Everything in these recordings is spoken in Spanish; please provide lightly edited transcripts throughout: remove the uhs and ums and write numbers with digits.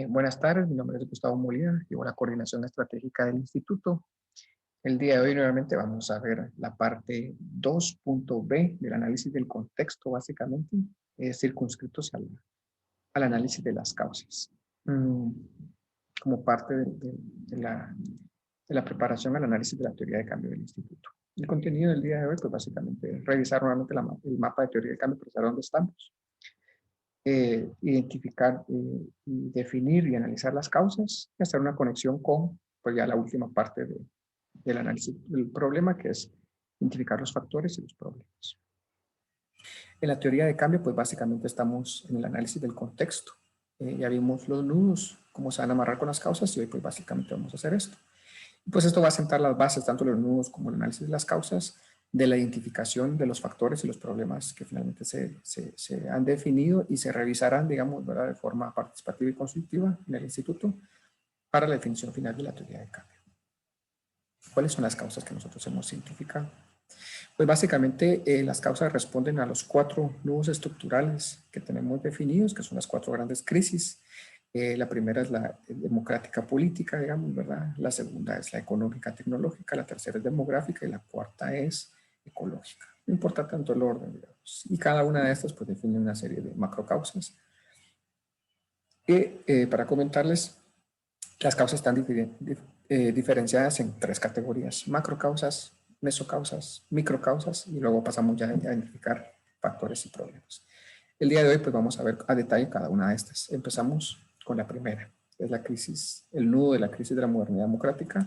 Buenas tardes, mi nombre es Gustavo Molina, llevo la coordinación estratégica del instituto. El día de hoy nuevamente vamos a ver la parte 2.b del análisis del contexto, básicamente, circunscritos al análisis de las causas. Como parte de la preparación al análisis de la teoría de cambio del instituto. El contenido del día de hoy, pues básicamente revisar nuevamente el mapa de teoría de cambio para saber dónde estamos, identificar y definir y analizar las causas y hacer una conexión con pues ya la última parte del análisis del problema, que es identificar los factores y los problemas. En la teoría de cambio, pues básicamente estamos en el análisis del contexto. Ya vimos los nudos, cómo se van a amarrar con las causas, y hoy pues básicamente vamos a hacer esto. Pues esto va a sentar las bases, tanto los nudos como el análisis de las causas, de la identificación de los factores y los problemas que finalmente se han definido y se revisarán, digamos, ¿verdad?, de forma participativa y consultiva en el instituto para la definición final de la teoría de cambio. ¿Cuáles son las causas que nosotros hemos identificado? Pues básicamente las causas responden a los 4 nudos estructurales que tenemos definidos, que son las 4 grandes crisis. La primera es la democrática política, digamos, ¿verdad? La segunda es la económica tecnológica, la tercera es demográfica y la cuarta es ecológica. No importa tanto el orden, digamos. Y cada una de estas pues define una serie de macrocausas. Y para comentarles, las causas están diferenciadas en 3 categorías: macrocausas, mesocausas, microcausas, y luego pasamos ya a identificar factores y problemas. El día de hoy pues vamos a ver a detalle cada una de estas. Empezamos con la primera, que es la crisis, el nudo de la crisis de la modernidad democrática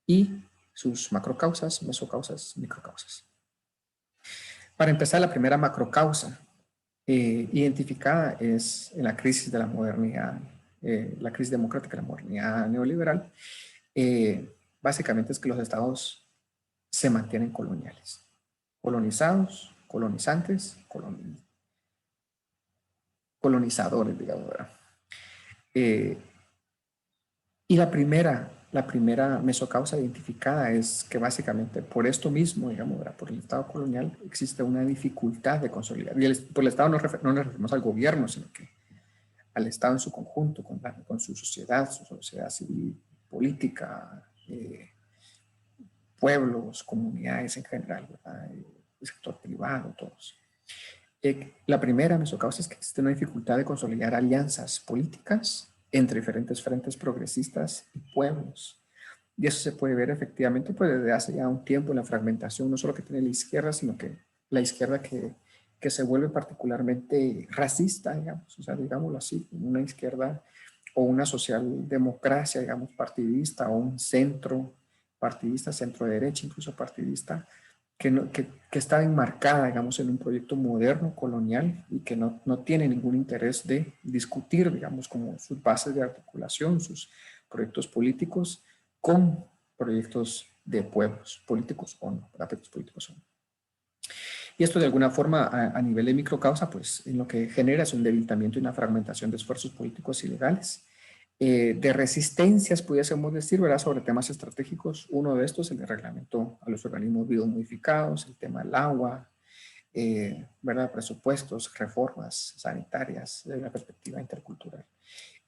y sus macrocausas, mesocausas, microcausas. Para empezar, la primera macrocausa identificada es en la crisis de la modernidad, la crisis democrática de la modernidad neoliberal. Básicamente es que los estados se mantienen coloniales, colonizados, colonizantes, colonizadores, digamos, ¿verdad? Y la primera mesocausa identificada es que básicamente por esto mismo, digamos, ¿verdad?, por el Estado colonial, existe una dificultad de consolidar. Y por el Estado no nos referimos al gobierno, sino que al Estado en su conjunto, con su sociedad civil, política, pueblos, comunidades en general, ¿verdad?, el sector privado, todos. La primera mesocausa es que existe una dificultad de consolidar alianzas políticas entre diferentes frentes progresistas y pueblos. Y eso se puede ver efectivamente pues, desde hace ya un tiempo en la fragmentación, no solo que tiene la izquierda, sino que la izquierda que se vuelve particularmente racista, digamos, o sea, digámoslo así, una izquierda o una socialdemocracia, digamos, partidista, o un centro partidista, centro derecha, incluso partidista, que está enmarcada, digamos, en un proyecto moderno, colonial, y que no tiene ningún interés de discutir, digamos, como sus bases de articulación, sus proyectos políticos, con proyectos de pueblos, políticos o no, proyectos políticos o no. Y esto de alguna forma a nivel de microcausa, pues en lo que genera es un debilitamiento y una fragmentación de esfuerzos políticos y legales, de resistencias, pudiésemos decir, ¿verdad?, sobre temas estratégicos. Uno de estos, el de reglamento a los organismos biomodificados, el tema del agua, ¿verdad?, presupuestos, reformas sanitarias, de una perspectiva intercultural.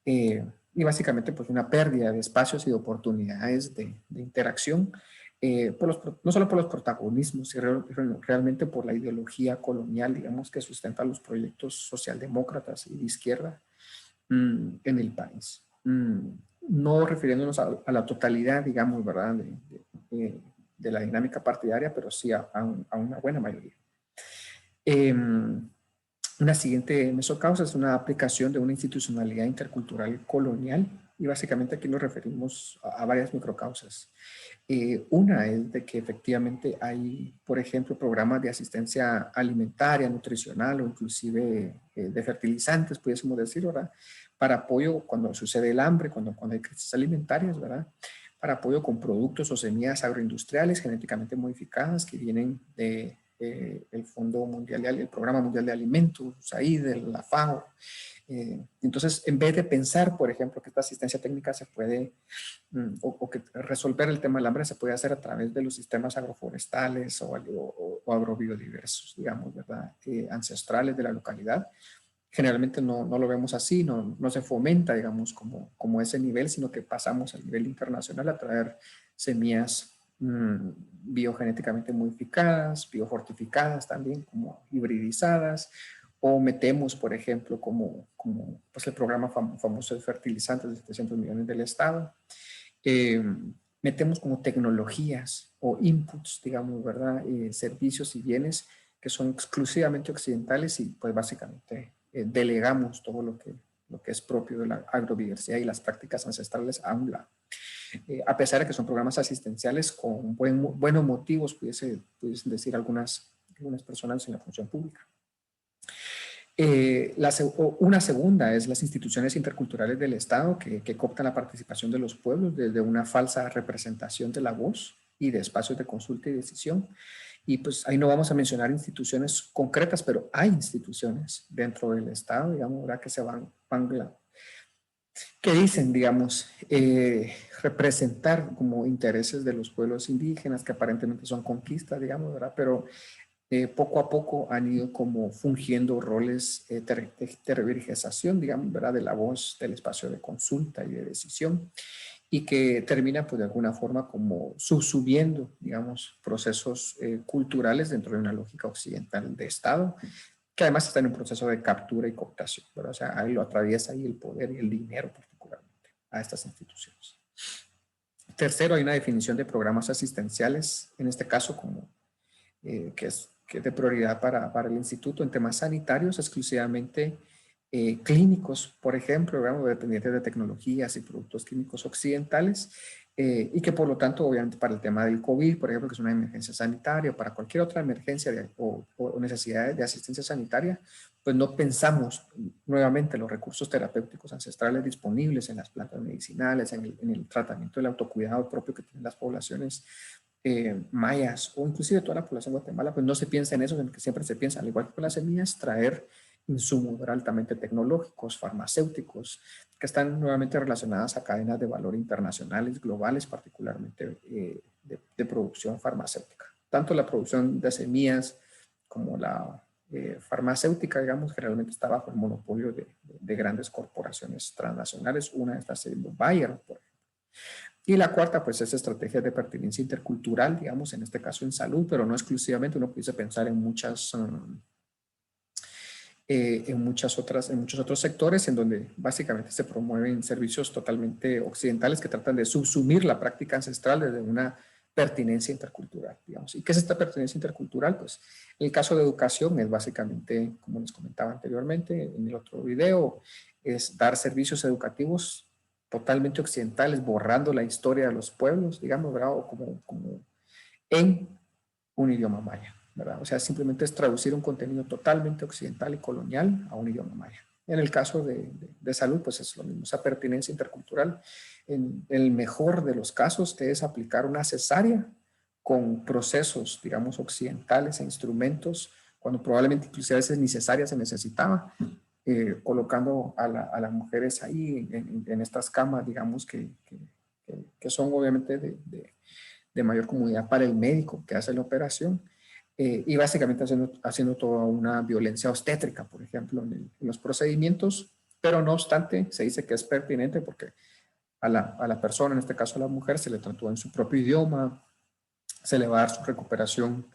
Y básicamente pues una pérdida de espacios y de oportunidades de interacción, no solo por los protagonismos, sino realmente por la ideología colonial, digamos, que sustenta los proyectos socialdemócratas y de izquierda en el país. No refiriéndonos a la totalidad, digamos, ¿verdad?, de la dinámica partidaria, pero sí a una buena mayoría. Una siguiente mesocausa es una aplicación de una institucionalidad intercultural colonial, y básicamente aquí nos referimos a varias microcausas. Una es de que efectivamente hay, por ejemplo, programas de asistencia alimentaria, nutricional o inclusive de fertilizantes, pudiésemos decir, ¿verdad?, para apoyo cuando sucede el hambre, cuando hay crisis alimentarias, ¿verdad?, para apoyo con productos o semillas agroindustriales genéticamente modificadas que vienen de el Fondo Mundial, el Programa Mundial de Alimentos, ahí de la FAO. Entonces, en vez de pensar, por ejemplo, que esta asistencia técnica se puede, o que resolver el tema del hambre se puede hacer a través de los sistemas agroforestales o agrobiodiversos, digamos, ¿verdad?, ancestrales de la localidad, generalmente no lo vemos así, no se fomenta, digamos, como ese nivel, sino que pasamos al nivel internacional a traer semillas biogenéticamente modificadas, biofortificadas también, como hibridizadas, o metemos, por ejemplo, como pues el programa famoso de fertilizantes de 700 millones del Estado, metemos como tecnologías o inputs, digamos, ¿verdad? Servicios y bienes que son exclusivamente occidentales y pues básicamente delegamos todo lo que es propio de la agrobiodiversidad y las prácticas ancestrales a un lado. A pesar de que son programas asistenciales con buenos motivos, pudiesen decir algunas personas en la función pública. Una segunda es las instituciones interculturales del Estado que cooptan la participación de los pueblos desde una falsa representación de la voz y de espacios de consulta y decisión. Y pues ahí no vamos a mencionar instituciones concretas, pero hay instituciones dentro del Estado, digamos, ¿verdad? Que se que dicen, digamos, representar como intereses de los pueblos indígenas, que aparentemente son conquistas, digamos, ¿verdad? Pero poco a poco han ido como fungiendo roles de tergiversación, digamos, ¿verdad? De la voz, del espacio de consulta y de decisión, y que termina pues de alguna forma como subsubiendo, digamos, procesos culturales dentro de una lógica occidental de Estado, que además está en un proceso de captura y cooptación, ¿verdad? O sea, ahí lo atraviesa ahí el poder y el dinero particularmente a estas instituciones. Tercero, hay una definición de programas asistenciales, en este caso como que es de prioridad para el instituto en temas sanitarios exclusivamente clínicos, por ejemplo, digamos, dependientes de tecnologías y productos químicos occidentales, y que por lo tanto, obviamente, para el tema del COVID, por ejemplo, que es una emergencia sanitaria, o para cualquier otra emergencia o necesidad de asistencia sanitaria, pues no pensamos nuevamente los recursos terapéuticos ancestrales disponibles en las plantas medicinales, en el tratamiento del autocuidado propio que tienen las poblaciones mayas o inclusive toda la población de Guatemala, pues no se piensa en eso, sino que siempre se piensa, al igual que con las semillas, traer insumos altamente tecnológicos, farmacéuticos, que están nuevamente relacionadas a cadenas de valor internacionales, globales, particularmente de producción farmacéutica. Tanto la producción de semillas como la farmacéutica, digamos, generalmente está bajo el monopolio de grandes corporaciones transnacionales. Una de estas es Bayer, por ejemplo. Y la cuarta, pues, es estrategias de pertinencia intercultural, digamos, en este caso en salud, pero no exclusivamente. Uno pudiese pensar en muchos otros sectores en donde básicamente se promueven servicios totalmente occidentales que tratan de subsumir la práctica ancestral desde una pertinencia intercultural, digamos. ¿Y qué es esta pertinencia intercultural? Pues el caso de educación es básicamente, como les comentaba anteriormente en el otro video, es dar servicios educativos totalmente occidentales, borrando la historia de los pueblos, digamos, ¿verdad? O como en un idioma maya, ¿verdad? O sea, simplemente es traducir un contenido totalmente occidental y colonial a un idioma maya. En el caso de salud, pues es lo mismo, esa pertinencia intercultural. En el mejor de los casos es aplicar una cesárea con procesos, digamos, occidentales e instrumentos, cuando probablemente inclusive a veces ni cesárea se necesitaba, colocando a las mujeres ahí en estas camas, digamos, que son obviamente de mayor comodidad para el médico que hace la operación, y básicamente haciendo toda una violencia obstétrica, por ejemplo, en los procedimientos, pero no obstante se dice que es pertinente porque a la persona, en este caso a la mujer, se le trató en su propio idioma, se le va a dar su recuperación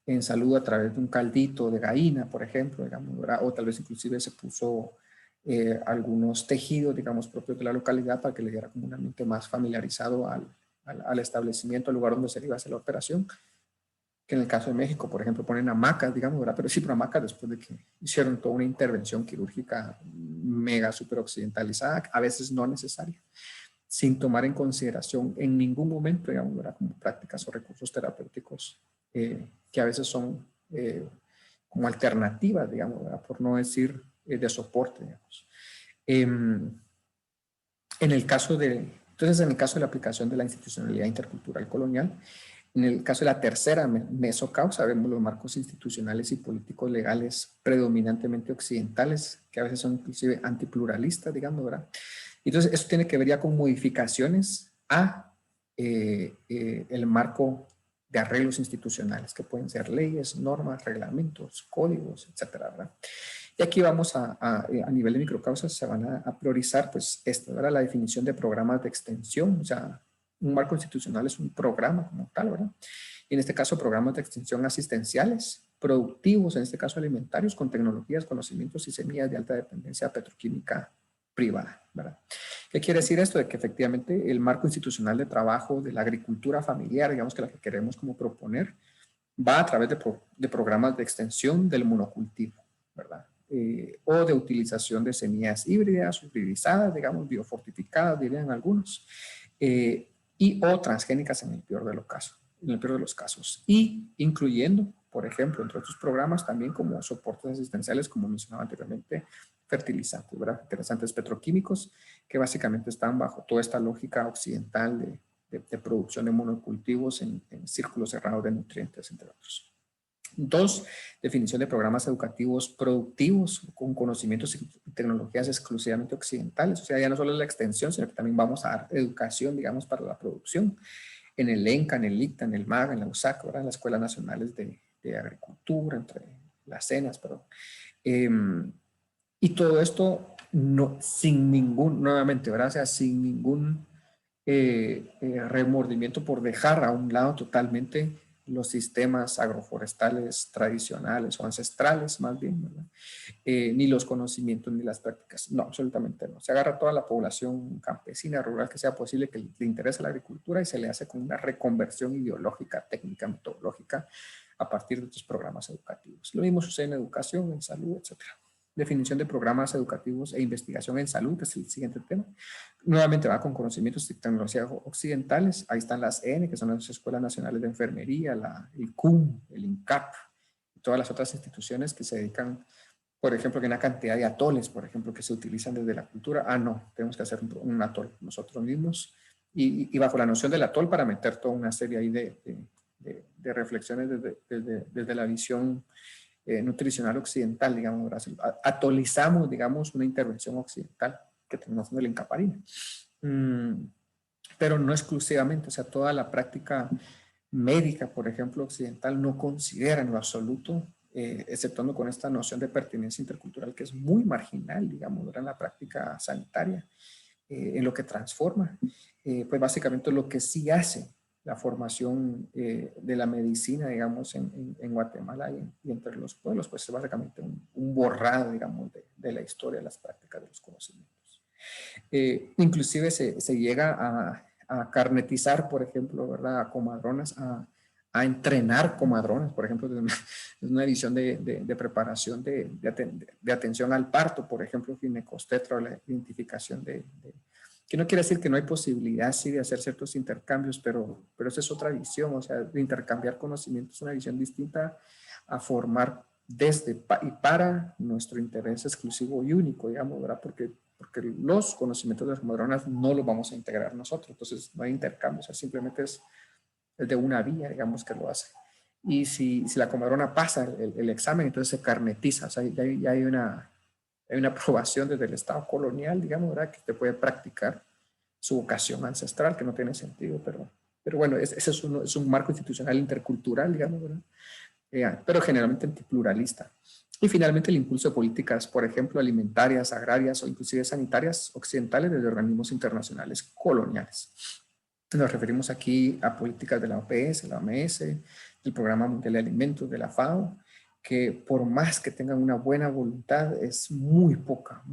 en salud a través de un caldito de gallina, por ejemplo, digamos, ¿verdad? O tal vez inclusive se puso algunos tejidos, digamos, propios de la localidad para que le diera como un ambiente más familiarizado al establecimiento, al lugar donde se le iba a hacer la operación, que en el caso de México, por ejemplo, ponen hamacas, digamos, ¿verdad? Pero sí, pero hamacas después de que hicieron toda una intervención quirúrgica mega super occidentalizada, a veces no necesaria, sin tomar en consideración en ningún momento, digamos, ¿verdad? Como prácticas o recursos terapéuticos que a veces son como alternativas, digamos, ¿verdad? Por no decir de soporte, digamos. Entonces, en el caso de la aplicación de la institucionalidad intercultural colonial, en el caso de la tercera mesocausa, vemos los marcos institucionales y políticos legales predominantemente occidentales, que a veces son inclusive antipluralistas, digamos, ¿verdad? Entonces, eso tiene que ver ya con modificaciones a el marco de arreglos institucionales, que pueden ser leyes, normas, reglamentos, códigos, etcétera, ¿verdad? Y aquí vamos a nivel de microcausas, se van a priorizar, pues, esto, ¿verdad? La definición de programas de extensión, o sea, un marco institucional es un programa como tal, ¿verdad? Y en este caso, programas de extensión asistenciales, productivos, en este caso alimentarios, con tecnologías, conocimientos y semillas de alta dependencia petroquímica privada, ¿verdad? ¿Qué quiere decir esto? De que efectivamente el marco institucional de trabajo de la agricultura familiar, digamos que la que queremos como proponer, va a través de programas de extensión del monocultivo, ¿verdad? O de utilización de semillas híbridas, hibridizadas, digamos, biofortificadas, dirían algunos, y o transgénicas en el peor de los casos. En el peor de los casos. Y incluyendo, por ejemplo, entre otros programas, también como soportes asistenciales, como mencionaba anteriormente, fertilizantes, ¿verdad? Fertilizantes petroquímicos, que básicamente están bajo toda esta lógica occidental de producción de monocultivos en círculos cerrados de nutrientes, entre otros. 2, definición de programas educativos productivos con conocimientos y tecnologías exclusivamente occidentales. O sea, ya no solo la extensión, sino que también vamos a dar educación, digamos, para la producción en el ENCA, en el ICTA, en el MAGA, en la USAC, ¿verdad? En las Escuelas Nacionales de Agricultura, entre las CENAS, perdón. Y todo esto no, sin ningún, nuevamente, ¿verdad? O sea, sin ningún remordimiento por dejar a un lado totalmente los sistemas agroforestales tradicionales o ancestrales, más bien, ¿verdad? Ni los conocimientos ni las prácticas. No, absolutamente no. Se agarra a toda la población campesina, rural, que sea posible, que le interese la agricultura y se le hace con una reconversión ideológica, técnica, metodológica a partir de estos programas educativos. Lo mismo sucede en educación, en salud, etcétera. Definición de programas educativos e investigación en salud, que es el siguiente tema. Nuevamente va con conocimientos y tecnologías occidentales. Ahí están las EN, que son las Escuelas Nacionales de Enfermería, el CUM, el INCAP, y todas las otras instituciones que se dedican, por ejemplo, que una cantidad de atoles, por ejemplo, que se utilizan desde la cultura. Ah, no, tenemos que hacer un atol nosotros mismos. Y bajo la noción del atol para meter toda una serie ahí de reflexiones desde la visión nutricional occidental, digamos, atolizamos, digamos, una intervención occidental que tenemos haciendo el Incaparina. Pero no exclusivamente, o sea, toda la práctica médica, por ejemplo, occidental, no considera en lo absoluto, exceptuando con esta noción de pertinencia intercultural que es muy marginal, digamos, en la práctica sanitaria, en lo que transforma, pues básicamente lo que sí hace la formación de la medicina, digamos, en Guatemala y entre los pueblos, pues es básicamente un borrado, digamos, de la historia, de las prácticas, de los conocimientos. Inclusive se llega a carnetizar, por ejemplo, ¿verdad? A comadronas, a entrenar comadronas, por ejemplo, es una edición de preparación de atención al parto, por ejemplo, ginecostetra, o la identificación que no quiere decir que no hay posibilidad, sí, de hacer ciertos intercambios, pero esa es otra visión, o sea, de intercambiar conocimientos es una visión distinta a formar desde y para nuestro interés exclusivo y único, digamos, ¿verdad? Porque los conocimientos de las comadronas no los vamos a integrar nosotros, entonces no hay intercambio, o sea, simplemente es de una vía, digamos, que lo hace. Y si la comadrona pasa el examen, entonces se carnetiza, o sea, ya hay una aprobación desde el Estado colonial, digamos, ¿verdad? Que te puede practicar su vocación ancestral, que no tiene sentido, pero bueno, ese es un marco institucional intercultural, digamos, ¿verdad? Pero generalmente antipluralista. Y finalmente el impulso de políticas, por ejemplo, alimentarias, agrarias o inclusive sanitarias occidentales desde organismos internacionales coloniales. Nos referimos aquí a políticas de la OPS, la OMS, del Programa Mundial de Alimentos, de la FAO, que por más que tengan una buena voluntad, es muy poca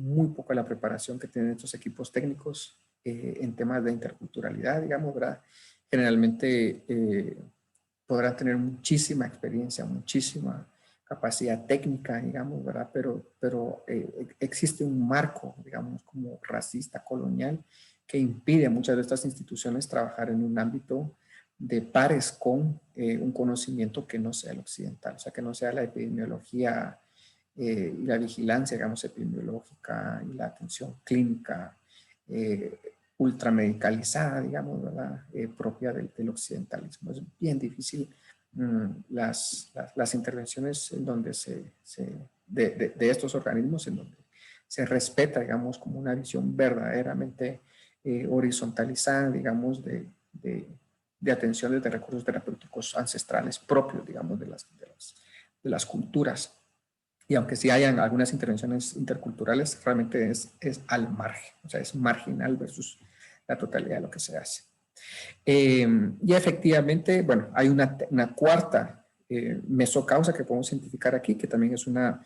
la preparación que tienen estos equipos técnicos en temas de interculturalidad, digamos, ¿verdad? Generalmente podrán tener muchísima experiencia, muchísima capacidad técnica, digamos, ¿verdad? Pero existe un marco, digamos, como racista, colonial, que impide a muchas de estas instituciones trabajar en un ámbito de pares con un conocimiento que no sea el occidental, o sea, que no sea la epidemiología y la vigilancia, digamos, epidemiológica y la atención clínica ultramedicalizada, digamos, ¿verdad? Propia del occidentalismo. Es bien difícil las intervenciones en donde de estos organismos en donde se respeta, digamos, como una visión verdaderamente horizontalizada, digamos, de atención de recursos terapéuticos ancestrales propios, digamos, de las culturas. Y aunque sí hayan algunas intervenciones interculturales, realmente es al margen, o sea, es marginal versus la totalidad de lo que se hace. Y efectivamente, bueno, hay una cuarta mesocausa que podemos identificar aquí, que también es una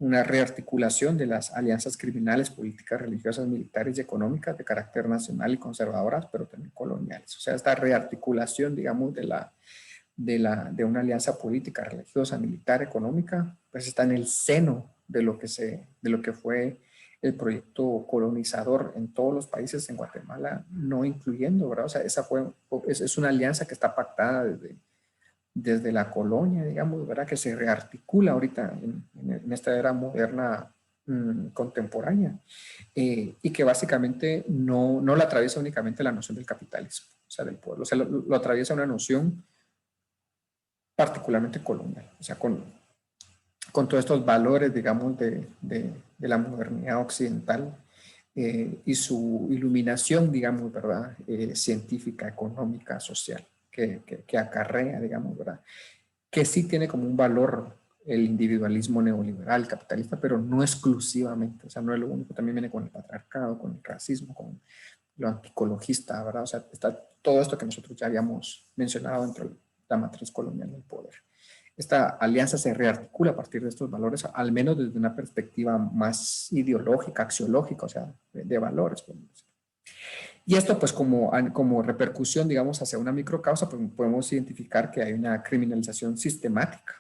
rearticulación de las alianzas criminales, políticas, religiosas, militares y económicas de carácter nacional y conservadoras, pero también coloniales. O sea, esta rearticulación, digamos, de una alianza política, religiosa, militar, económica, pues está en el seno de lo que fue el proyecto colonizador en todos los países, en Guatemala no incluyendo, ¿verdad? O sea, es una alianza que está pactada desde la colonia, digamos, ¿verdad? Que se rearticula ahorita en esta era moderna contemporánea y que básicamente no la atraviesa únicamente la noción del capitalismo, o sea, del pueblo, o sea, lo atraviesa una noción particularmente colonial, o sea, con todos estos valores, digamos, de la modernidad occidental y su iluminación, digamos, ¿verdad? Científica, económica, social, que acarrea, digamos, ¿verdad? Que sí tiene como un valor el individualismo neoliberal, capitalista, pero no exclusivamente, o sea, no es lo único, también viene con el patriarcado, con el racismo, con lo anticologista, ¿verdad? O sea, está todo esto que nosotros ya habíamos mencionado dentro de la matriz colonial del poder. Esta alianza se rearticula a partir de estos valores, al menos desde una perspectiva más ideológica, axiológica, o sea, de valores. Y esto, pues, como repercusión, digamos, hacia una microcausa, pues podemos identificar que hay una criminalización sistemática.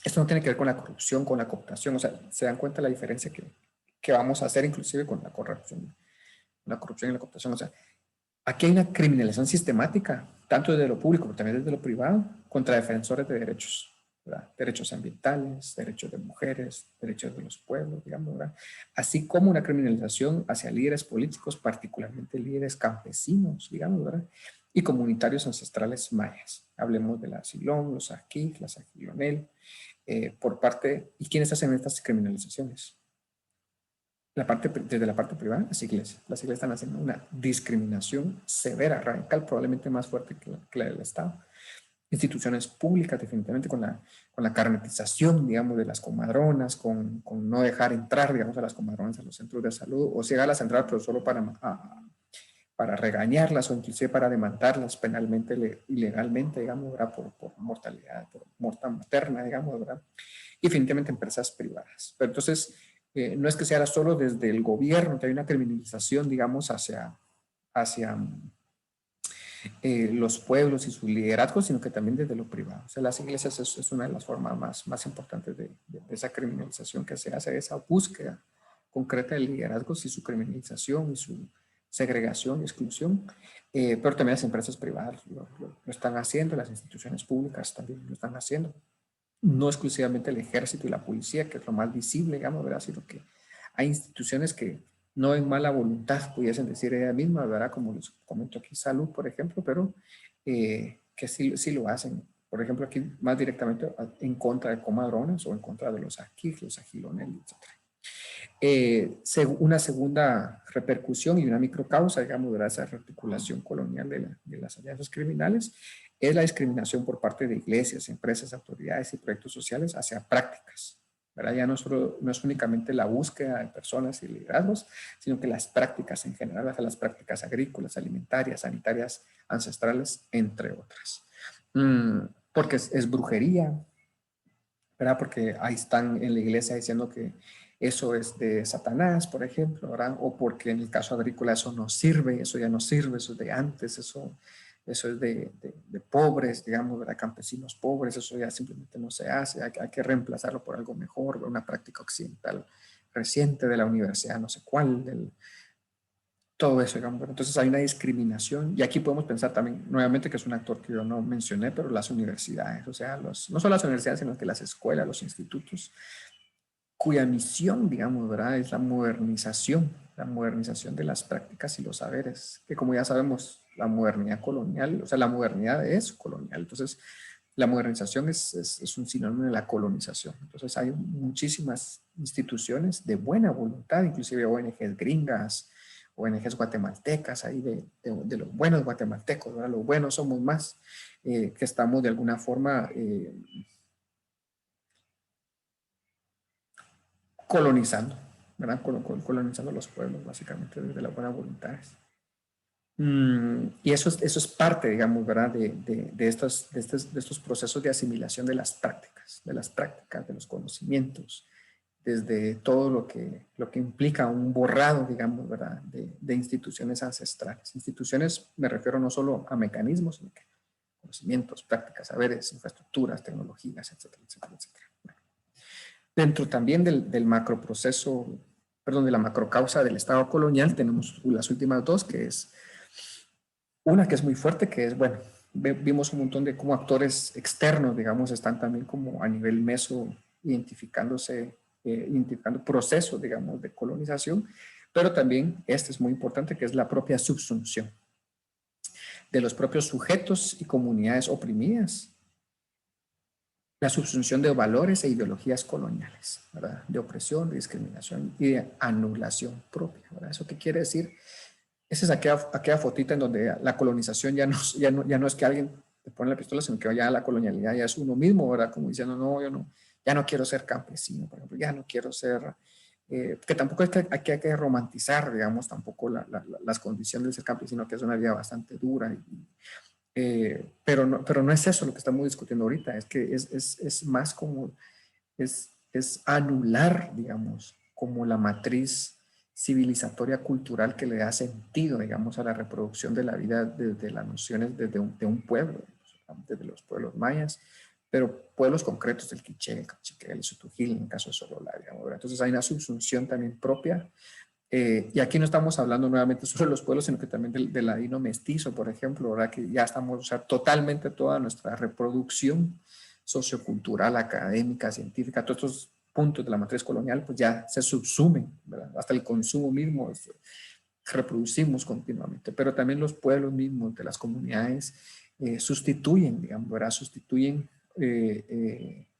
Esto no tiene que ver con la corrupción, con la cooptación, o sea, se dan cuenta de la diferencia que vamos a hacer inclusive con la corrupción y la cooptación, o sea, aquí hay una criminalización sistemática, tanto desde lo público, pero también desde lo privado, contra defensores de derechos, ¿verdad? Derechos ambientales, derechos de mujeres, derechos de los pueblos, digamos, ¿verdad? Así como una criminalización hacia líderes políticos, particularmente líderes campesinos, digamos, ¿verdad? Y comunitarios ancestrales mayas. Hablemos de la Silón, los Aquí, las Aquilonel, por parte, ¿y quiénes hacen estas criminalizaciones? Desde la parte privada, las iglesias. Las iglesias están haciendo una discriminación severa, radical, probablemente más fuerte que la del Estado. Instituciones públicas, definitivamente, con la carnetización, digamos, de las comadronas, con no dejar entrar, digamos, a las comadronas a los centros de salud, o llegarlas a entrar, pero solo para regañarlas o inclusive para demandarlas penalmente y legalmente, digamos, ¿verdad? Por mortalidad, por muerte materna, digamos, ¿verdad? Y definitivamente empresas privadas. Pero entonces, no es que sea solo desde el gobierno, que hay una criminalización, digamos, hacia los pueblos y sus liderazgos, sino que también desde lo privado. O sea, las iglesias es una de las formas más importantes de esa criminalización que se hace, esa búsqueda concreta de liderazgos y su criminalización y su segregación y exclusión, pero también las empresas privadas lo están haciendo, las instituciones públicas también lo están haciendo. No exclusivamente el ejército y la policía, que es lo más visible, digamos, ¿verdad? Sino que hay instituciones que no en mala voluntad pudiesen decir ella misma, ¿verdad? Como les comento aquí, salud, por ejemplo, pero que sí lo hacen. Por ejemplo, aquí más directamente en contra de comadrones o en contra de los Aquij, los Agilonel, etc. Una segunda repercusión y una microcausa, digamos, de esa rearticulación colonial de las alianzas criminales es la discriminación por parte de iglesias, empresas, autoridades y proyectos sociales hacia prácticas. ¿Verdad? Ya no es únicamente la búsqueda de personas y liderazgos, sino que las prácticas en general, hacia las prácticas agrícolas, alimentarias, sanitarias, ancestrales, entre otras. Porque es brujería, ¿verdad? Porque ahí están en la iglesia diciendo que eso es de Satanás, por ejemplo, ¿verdad? O porque en el caso agrícola eso no sirve, eso ya no sirve, eso es de antes, eso es de pobres, digamos, ¿verdad? Campesinos pobres, eso ya simplemente no se hace, hay que reemplazarlo por algo mejor, una práctica occidental reciente de la universidad, no sé cuál, todo eso, digamos. Entonces hay una discriminación y aquí podemos pensar también, nuevamente, que es un actor que yo no mencioné, pero las universidades, o sea, no solo las universidades, sino que las escuelas, los institutos, cuya misión, digamos, ¿verdad? Es la modernización de las prácticas y los saberes, que como ya sabemos, la modernidad colonial, o sea, la modernidad es colonial, entonces la modernización es un sinónimo de la colonización. Entonces hay muchísimas instituciones de buena voluntad, inclusive ONGs gringas, ONGs guatemaltecas, ahí de los buenos guatemaltecos, ¿verdad? Los buenos somos más, que estamos de alguna forma colonizando, ¿verdad? Colonizando los pueblos, básicamente, desde las buenas voluntades. Y eso es parte, digamos, ¿verdad? De estos procesos de asimilación de las prácticas, de los conocimientos, desde todo lo que implica un borrado, digamos, ¿verdad? De instituciones ancestrales. Instituciones, me refiero no solo a mecanismos, sino que conocimientos, prácticas, saberes, infraestructuras, tecnologías, etcétera, etcétera, etcétera. Dentro también del macroproceso, perdón, de la macrocausa del Estado colonial, tenemos las últimas dos, que es una que es muy fuerte, que es, bueno, vimos un montón de cómo actores externos, digamos, están también como a nivel meso identificando procesos, digamos, de colonización, pero también este es muy importante, que es la propia subsunción de los propios sujetos y comunidades oprimidas, la subsunción de valores e ideologías coloniales, ¿verdad? De opresión, de discriminación y de anulación propia, ¿verdad? ¿Eso qué quiere decir? Esa es aquella fotita en donde la colonización ya no es que alguien te pone la pistola, sino que ya la colonialidad ya es uno mismo, ¿verdad? Como diciendo, no, yo no, ya no quiero ser campesino, por ejemplo, ya no quiero ser, que tampoco es que hay que romantizar, digamos, tampoco las condiciones de ser campesino, que es una vida bastante dura, pero no es eso lo que estamos discutiendo ahorita, es que es más como, es anular, digamos, como la matriz civilizatoria cultural que le da sentido, digamos, a la reproducción de la vida desde las nociones de un pueblo, desde los pueblos mayas, pero pueblos concretos del Quiché, el Cachiquel, el Sotujil, en el caso de Sololá, digamos, ¿verdad? Entonces hay una subsunción también propia, y aquí no estamos hablando nuevamente solo de los pueblos, sino que también del ladino mestizo, por ejemplo, ¿verdad? Que ya estamos, o sea, totalmente toda nuestra reproducción sociocultural, académica, científica, todos estos puntos de la matriz colonial, pues ya se subsumen, ¿verdad? Hasta el consumo mismo reproducimos continuamente, pero también los pueblos mismos de las comunidades sustituyen, digamos, ¿verdad? Sustituyen,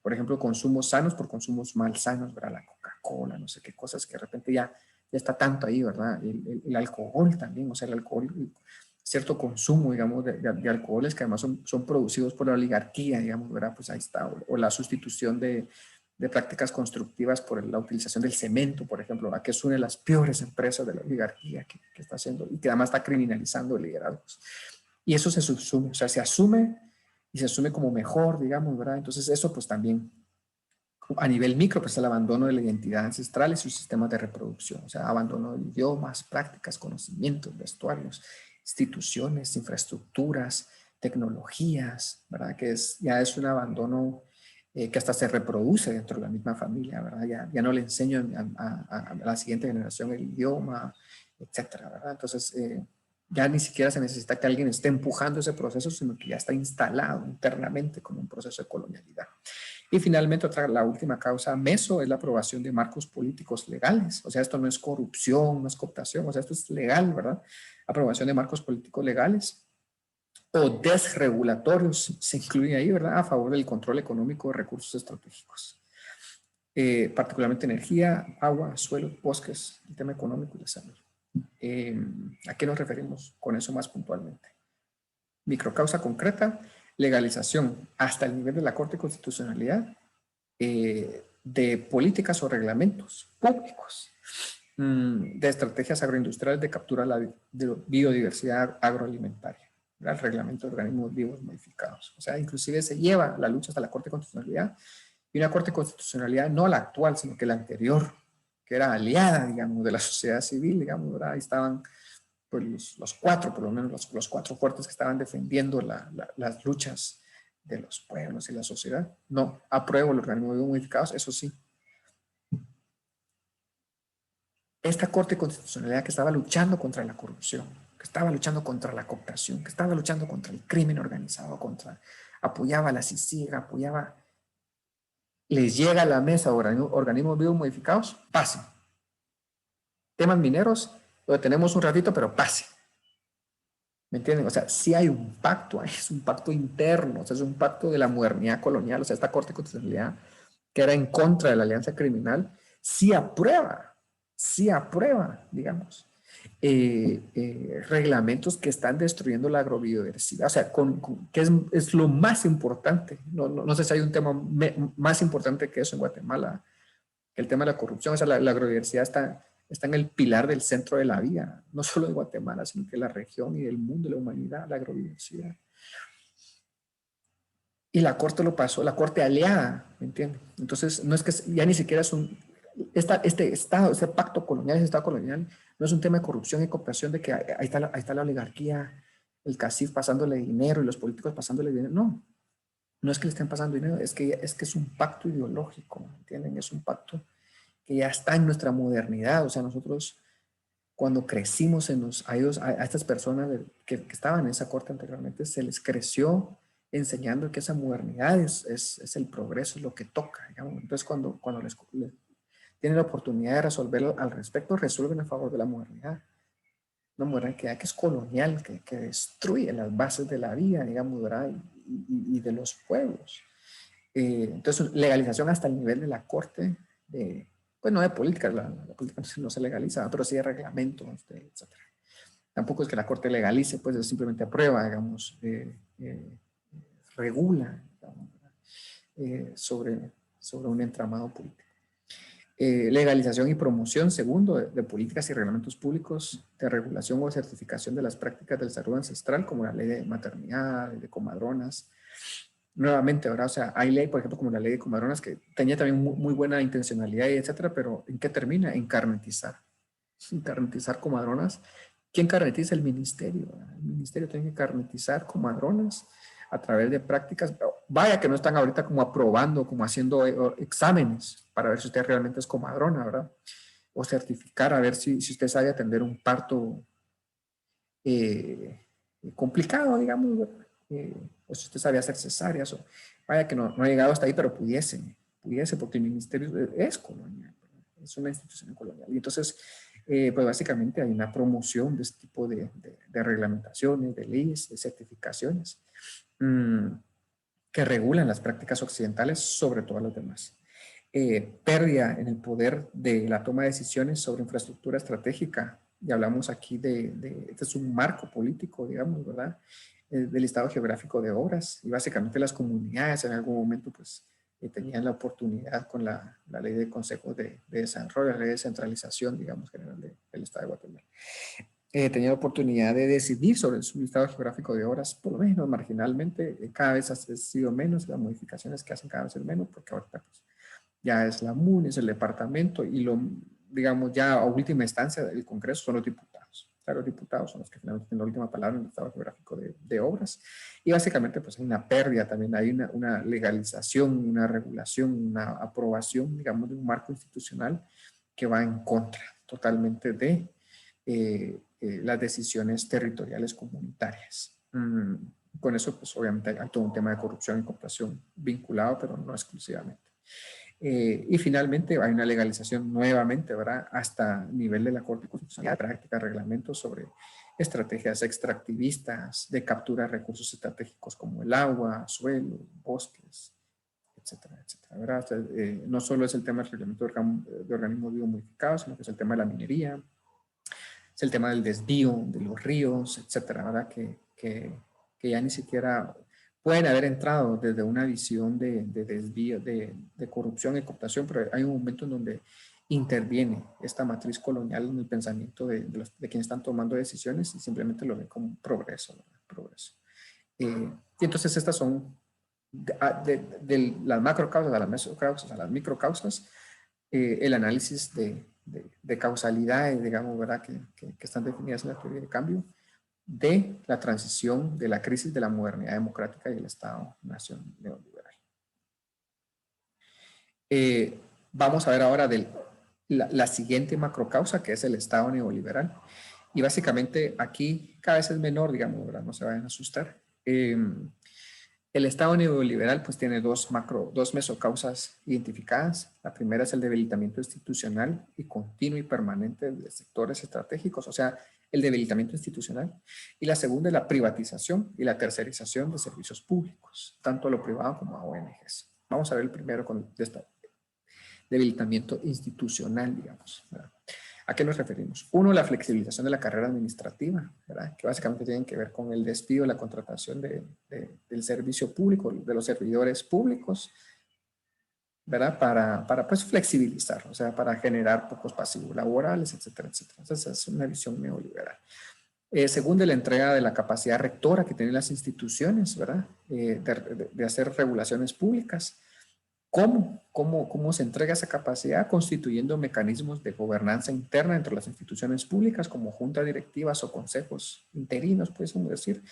por ejemplo, consumos sanos por consumos mal sanos, ¿verdad? La Coca-Cola, no sé qué cosas que de repente ya está tanto ahí, ¿verdad? El alcohol también, o sea, el alcohol, cierto consumo, digamos, de alcoholes que además son producidos por la oligarquía, digamos, ¿verdad? Pues ahí está, o la sustitución de prácticas constructivas por la utilización del cemento, por ejemplo, a que es una de las peores empresas de la oligarquía que está haciendo y que además está criminalizando liderazgos. Y eso se subsume, o sea, se asume y se asume como mejor, digamos, ¿verdad? Entonces eso pues también a nivel micro, pues el abandono de la identidad ancestral y sus sistemas de reproducción, o sea, abandono de idiomas, prácticas, conocimientos, vestuarios, instituciones, infraestructuras, tecnologías, ¿verdad? Que ya es un abandono que hasta se reproduce dentro de la misma familia, ¿verdad? Ya no le enseño a la siguiente generación el idioma, etcétera, ¿verdad? Entonces, ya ni siquiera se necesita que alguien esté empujando ese proceso, sino que ya está instalado internamente como un proceso de colonialidad. Y finalmente, la última causa meso es la aprobación de marcos políticos legales. O sea, esto no es corrupción, no es cooptación, o sea, esto es legal, ¿verdad? Aprobación de marcos políticos legales o desregulatorios se incluye ahí, ¿verdad? A favor del control económico de recursos estratégicos. Particularmente energía, agua, suelo, bosques, el tema económico y la salud. ¿A qué nos referimos con eso más puntualmente? Microcausa concreta, legalización hasta el nivel de la Corte de Constitucionalidad de políticas o reglamentos públicos, de estrategias agroindustriales de captura de la biodiversidad agroalimentaria, el reglamento de organismos vivos modificados. O sea, inclusive se lleva la lucha hasta la Corte de Constitucionalidad, y una Corte de Constitucionalidad no la actual, sino que la anterior, que era aliada, digamos, de la sociedad civil, digamos, ¿verdad? Ahí estaban pues, los cuatro, por lo menos los cuatro fuertes que estaban defendiendo las luchas de los pueblos y la sociedad. No, apruebo los organismos modificados, eso sí. Esta Corte Constitucionalidad que estaba luchando contra la corrupción, que estaba luchando contra la cooptación, que estaba luchando contra el crimen organizado, apoyaba a la CICIG, les llega a la mesa organismos biomodificados, pase. Temas mineros, lo detenemos un ratito, pero pase. ¿Me entienden? O sea, sí hay un pacto, es un pacto interno, o sea, es un pacto de la modernidad colonial, o sea, esta Corte de Constitucionalidad, que era en contra de la alianza criminal, sí aprueba, digamos, reglamentos que están destruyendo la agrobiodiversidad, o sea, que es lo más importante. No sé si hay un tema más importante que eso en Guatemala, que el tema de la corrupción. O sea, la agrobiodiversidad está en el pilar del centro de la vida, no solo de Guatemala, sino que la región y del mundo, de la humanidad, la agrobiodiversidad. Y la Corte lo pasó, la Corte aliada, ¿me entiendes? Entonces, no es que ya ni siquiera es este Estado, este pacto colonial, ese Estado colonial, no es un tema de corrupción y cooperación, de que ahí está la oligarquía, el CACIF pasándole dinero y los políticos pasándole dinero. No, no es que le estén pasando dinero, es que es un pacto ideológico, ¿me entienden? Es un pacto que ya está en nuestra modernidad. O sea, nosotros cuando crecimos a estas personas que estaban en esa corte anteriormente, se les creció enseñando que esa modernidad es el progreso, es lo que toca, digamos. Entonces, cuando les tienen la oportunidad de resolver al respecto, resuelven a favor de la modernidad. Una modernidad que es colonial, que destruye las bases de la vida, digamos, ¿verdad? Y de los pueblos. Entonces, legalización hasta el nivel de la corte, pues no de política, la política no se legaliza, pero sí de reglamentos, etc. Tampoco es que la corte legalice, pues es simplemente aprueba, digamos, regula, digamos, sobre un entramado político. Legalización y promoción, segundo, de políticas y reglamentos públicos de regulación o certificación de las prácticas del salud ancestral, como la ley de maternidad, de comadronas. Nuevamente, ¿verdad? O sea, hay ley, por ejemplo, como la ley de comadronas, que tenía también muy buena intencionalidad, y etcétera, pero ¿en qué termina? En carnetizar. En carnetizar comadronas. ¿Quién carnetiza? El ministerio. ¿Verdad? El ministerio tiene que carnetizar comadronas a través de prácticas. Vaya que no están ahorita como aprobando, como haciendo exámenes para ver si usted realmente es comadrona, ¿verdad? O certificar a ver si usted sabe atender un parto complicado, digamos, ¿verdad? O si usted sabe hacer cesáreas. Vaya que no ha llegado hasta ahí, pero pudiese, porque el ministerio es colonial, ¿verdad? Es una institución colonial. Y entonces, pues básicamente hay una promoción de este tipo de reglamentaciones, de leyes, de certificaciones que regulan las prácticas occidentales sobre todas las demás. Pérdida en el poder de la toma de decisiones sobre infraestructura estratégica. Y hablamos aquí este es un marco político, digamos, ¿verdad? Del estado geográfico de obras. Y básicamente las comunidades en algún momento, pues, tenían la oportunidad con la ley de consejos de desarrollo, la ley de centralización, digamos, general del estado de Guatemala. Tenía la oportunidad de decidir sobre su listado geográfico de obras, por lo menos marginalmente. Cada vez ha sido menos, las modificaciones que hacen cada vez es menos, porque ahorita pues, ya es la MUN, es el departamento, y digamos, ya a última instancia del Congreso son los diputados. O sea, los diputados son los que finalmente tienen la última palabra en el estado geográfico de obras. Y básicamente pues hay una pérdida también, hay una legalización, una regulación, una aprobación, digamos, de un marco institucional que va en contra totalmente de las decisiones territoriales comunitarias. Con eso, pues obviamente hay todo un tema de corrupción y cooptación vinculado, pero no exclusivamente. Y finalmente hay una legalización nuevamente, ¿verdad? Hasta nivel de la Corte Constitucional, práctica, reglamentos sobre estrategias extractivistas de captura de recursos estratégicos como el agua, suelo, bosques, etcétera, etcétera, ¿verdad? O sea, no solo es el tema del reglamento de organismos biomodificados, sino que es el tema de la minería, es el tema del desvío de los ríos, etcétera, ¿verdad? Que ya ni siquiera pueden haber entrado desde una visión de desvío, de corrupción y cooptación, pero hay un momento en donde interviene esta matriz colonial en el pensamiento de quienes están tomando decisiones y simplemente lo ven como progreso, ¿verdad? Progreso. Y entonces estas son de las macrocausas a las mesocausas a las microcausas, el análisis de causalidades, digamos, ¿verdad? Que están definidas en la teoría de cambio, de la transición de la crisis de la modernidad democrática y el Estado-nación neoliberal. Vamos a ver ahora la siguiente macrocausa, que es el Estado neoliberal. Y básicamente aquí cada vez es menor, digamos, ¿verdad? No se vayan a asustar. El Estado neoliberal pues tiene dos mesocausas identificadas. La primera es el debilitamiento institucional y continuo y permanente de sectores estratégicos, o sea, el debilitamiento institucional. Y la segunda es la privatización y la tercerización de servicios públicos, tanto a lo privado como a ONGs. Vamos a ver el primero con este debilitamiento institucional, digamos, ¿verdad? ¿A qué nos referimos? Uno, la flexibilización de la carrera administrativa, ¿verdad? Que básicamente tienen que ver con el despido, la contratación del servicio público, de los servidores públicos, ¿verdad? Para pues flexibilizar, o sea, para generar pocos pasivos laborales, etcétera, etcétera. Esa es una visión neoliberal. Segundo, la entrega de la capacidad rectora que tienen las instituciones, ¿verdad? De hacer regulaciones públicas. ¿Cómo se entrega esa capacidad? Constituyendo mecanismos de gobernanza interna entre las instituciones públicas, como juntas directivas o consejos interinos, podemos decir,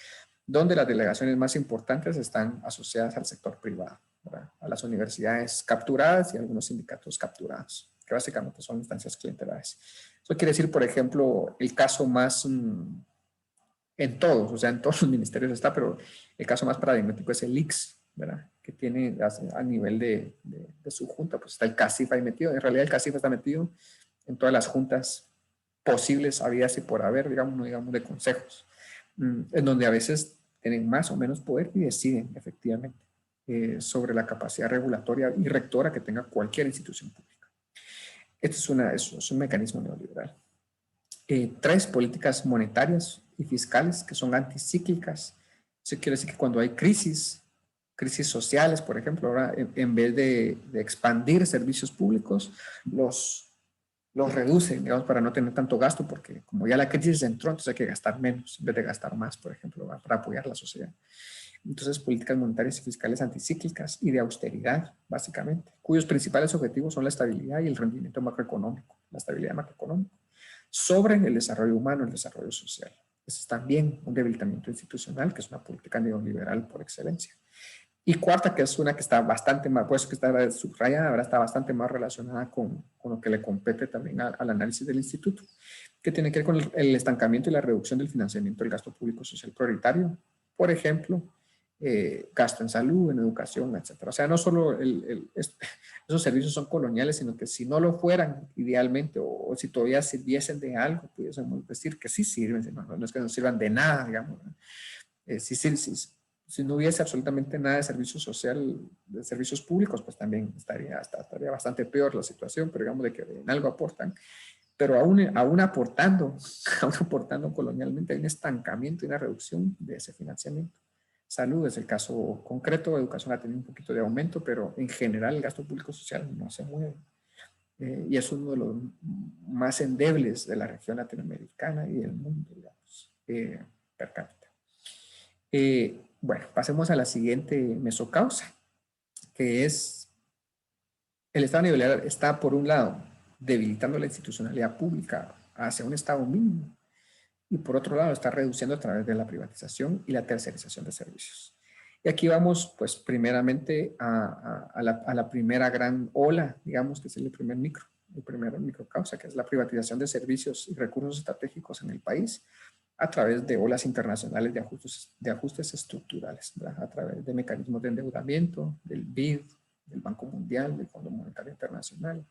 donde las delegaciones más importantes están asociadas al sector privado, ¿verdad? A las universidades capturadas y a algunos sindicatos capturados, que básicamente son instancias clientelares. Eso quiere decir, por ejemplo, el caso más en todos, o sea, en todos los ministerios está, pero el caso más paradigmático es el ICS, ¿verdad? Que tiene a nivel de su junta, pues está el CACIF ahí metido. En realidad el CACIF está metido en todas las juntas posibles, habidas y por haber, digamos, no digamos de consejos, en donde a veces tienen más o menos poder y deciden efectivamente sobre la capacidad regulatoria y rectora que tenga cualquier institución pública. Este es un mecanismo neoliberal. Tres, políticas monetarias y fiscales que son anticíclicas. Eso quiere decir que cuando hay crisis sociales, por ejemplo, ahora en vez de expandir servicios públicos, los reducen, digamos, para no tener tanto gasto, porque como ya la crisis entró, entonces hay que gastar menos en vez de gastar más, por ejemplo, para apoyar la sociedad. Entonces, políticas monetarias y fiscales anticíclicas y de austeridad, básicamente, cuyos principales objetivos son la estabilidad y el rendimiento macroeconómico, la estabilidad macroeconómica, sobre el desarrollo humano, el desarrollo social. Eso es también un debilitamiento institucional, que es una política neoliberal por excelencia. Y cuarta, que es una que está bastante más, pues que está subrayada, ahora está bastante más relacionada con lo que le compete también al análisis del instituto, que tiene que ver con el estancamiento y la reducción del financiamiento del gasto público social prioritario. Por ejemplo, gasto en salud, en educación, etcétera. O sea, no solo esos servicios son coloniales, sino que si no lo fueran idealmente o si todavía sirviesen de algo, pudiésemos decir que sí sirven, no es que no sirvan de nada, digamos. Si no hubiese absolutamente nada de servicio social, de servicios públicos, pues también estaría bastante peor la situación, pero digamos de que en algo aportan. Pero aún aportando colonialmente, hay un estancamiento y una reducción de ese financiamiento. Salud es el caso concreto, educación ha tenido un poquito de aumento, pero en general el gasto público social no se mueve. Y es uno de los más endebles de la región latinoamericana y del mundo, digamos, per cápita. Bueno, pasemos a la siguiente mesocausa, que es el Estado neoliberal está, por un lado, debilitando la institucionalidad pública hacia un Estado mínimo, y por otro lado está reduciendo a través de la privatización y la tercerización de servicios. Y aquí vamos, pues, primeramente a la primera gran ola, digamos, que es el primer microcausa, que es la privatización de servicios y recursos estratégicos en el país a través de olas internacionales de ajustes estructurales, ¿verdad? A través de mecanismos de endeudamiento, del BID, del Banco Mundial, del Fondo Monetario Internacional.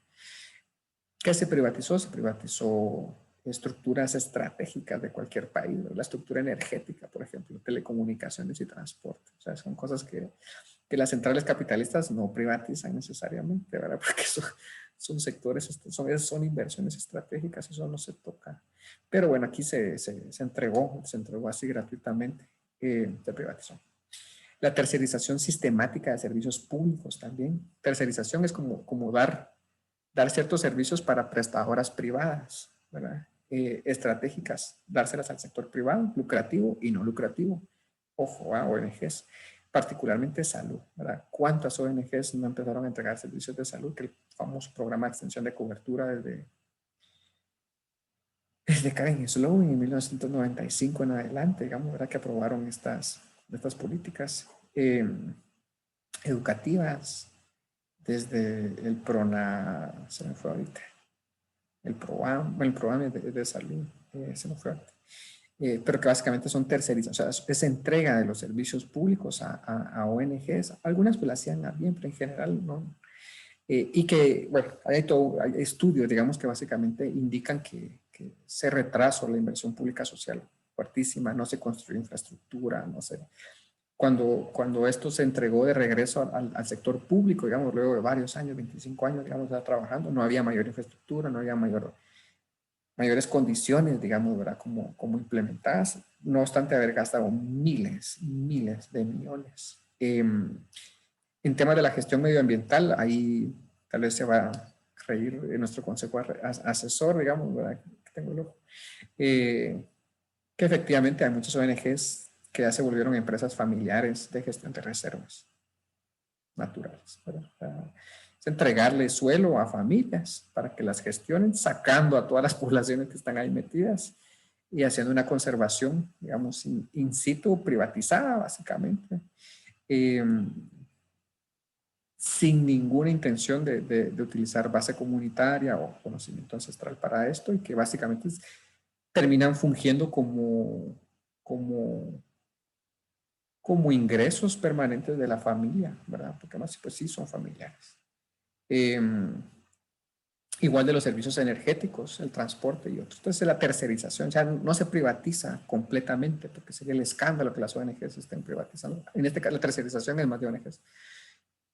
¿Qué se privatizó? Se privatizó estructuras estratégicas de cualquier país, la estructura energética, por ejemplo, telecomunicaciones y transporte. O sea, son cosas que las centrales capitalistas no privatizan necesariamente, ¿verdad? Porque son sectores, son inversiones estratégicas, eso no se toca. Pero bueno, aquí se entregó así gratuitamente, se privatizó. La tercerización sistemática de servicios públicos también. Tercerización es como dar ciertos servicios para prestadoras privadas, ¿verdad? Estratégicas, dárselas al sector privado, lucrativo y no lucrativo. Ojo, a ONGs, particularmente salud, ¿verdad? ¿Cuántas ONGs no empezaron a entregar servicios de salud? Que el famoso programa de extensión de cobertura desde Karen Sloan en 1995 en adelante, digamos, ¿verdad? Que aprobaron estas políticas educativas, desde el PRONA, se me fue ahorita, el programa de salud, se me fue ahorita. Pero que básicamente son tercerizadas, o sea, es entrega de los servicios públicos a ONGs. Algunas pues la hacían bien, pero en general no. Y que, bueno, hay estudios, digamos, que básicamente indican que se retrasó la inversión pública social fuertísima, no se construyó infraestructura, no sé. Cuando esto se entregó de regreso al sector público, digamos, luego de varios años, 25 años, digamos, ya trabajando, no había mayor infraestructura, no había mayor mayores condiciones, digamos, ¿verdad? Como implementadas, no obstante haber gastado miles de millones. En temas de la gestión medioambiental, ahí tal vez se va a reír nuestro consejo asesor, digamos, ¿verdad? Que tengo el ojo. Que efectivamente hay muchas ONGs que ya se volvieron empresas familiares de gestión de reservas naturales, ¿verdad? O sea, es entregarle suelo a familias para que las gestionen, sacando a todas las poblaciones que están ahí metidas y haciendo una conservación, digamos, in situ, privatizada, básicamente, sin ninguna intención de utilizar base comunitaria o conocimiento ancestral para esto, y que básicamente terminan fungiendo como ingresos permanentes de la familia, ¿verdad? Porque además, pues sí, son familiares. Igual de los servicios energéticos, el transporte y otros. Entonces, la tercerización ya no se privatiza completamente, porque sería el escándalo que las ONGs estén privatizando. En este caso, la tercerización es más de ONGs.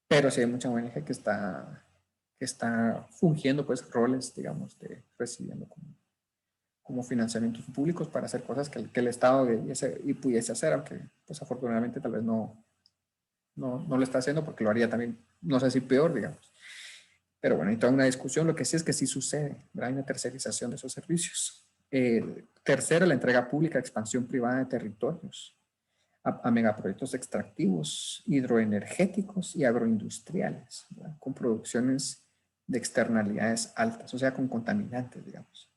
Pero sí hay mucha ONG que está fungiendo, pues, roles, digamos, recibiendo como financiamientos públicos para hacer cosas que el Estado pudiese hacer, aunque, pues, afortunadamente tal vez no lo está haciendo, porque lo haría también, no sé si peor, digamos. Pero bueno, hay toda una discusión. Lo que sí es que sí sucede, ¿verdad? Hay una tercerización de esos servicios. Tercero, la entrega pública, expansión privada de territorios a megaproyectos extractivos, hidroenergéticos y agroindustriales, ¿verdad? Con producciones de externalidades altas, o sea, con contaminantes, digamos.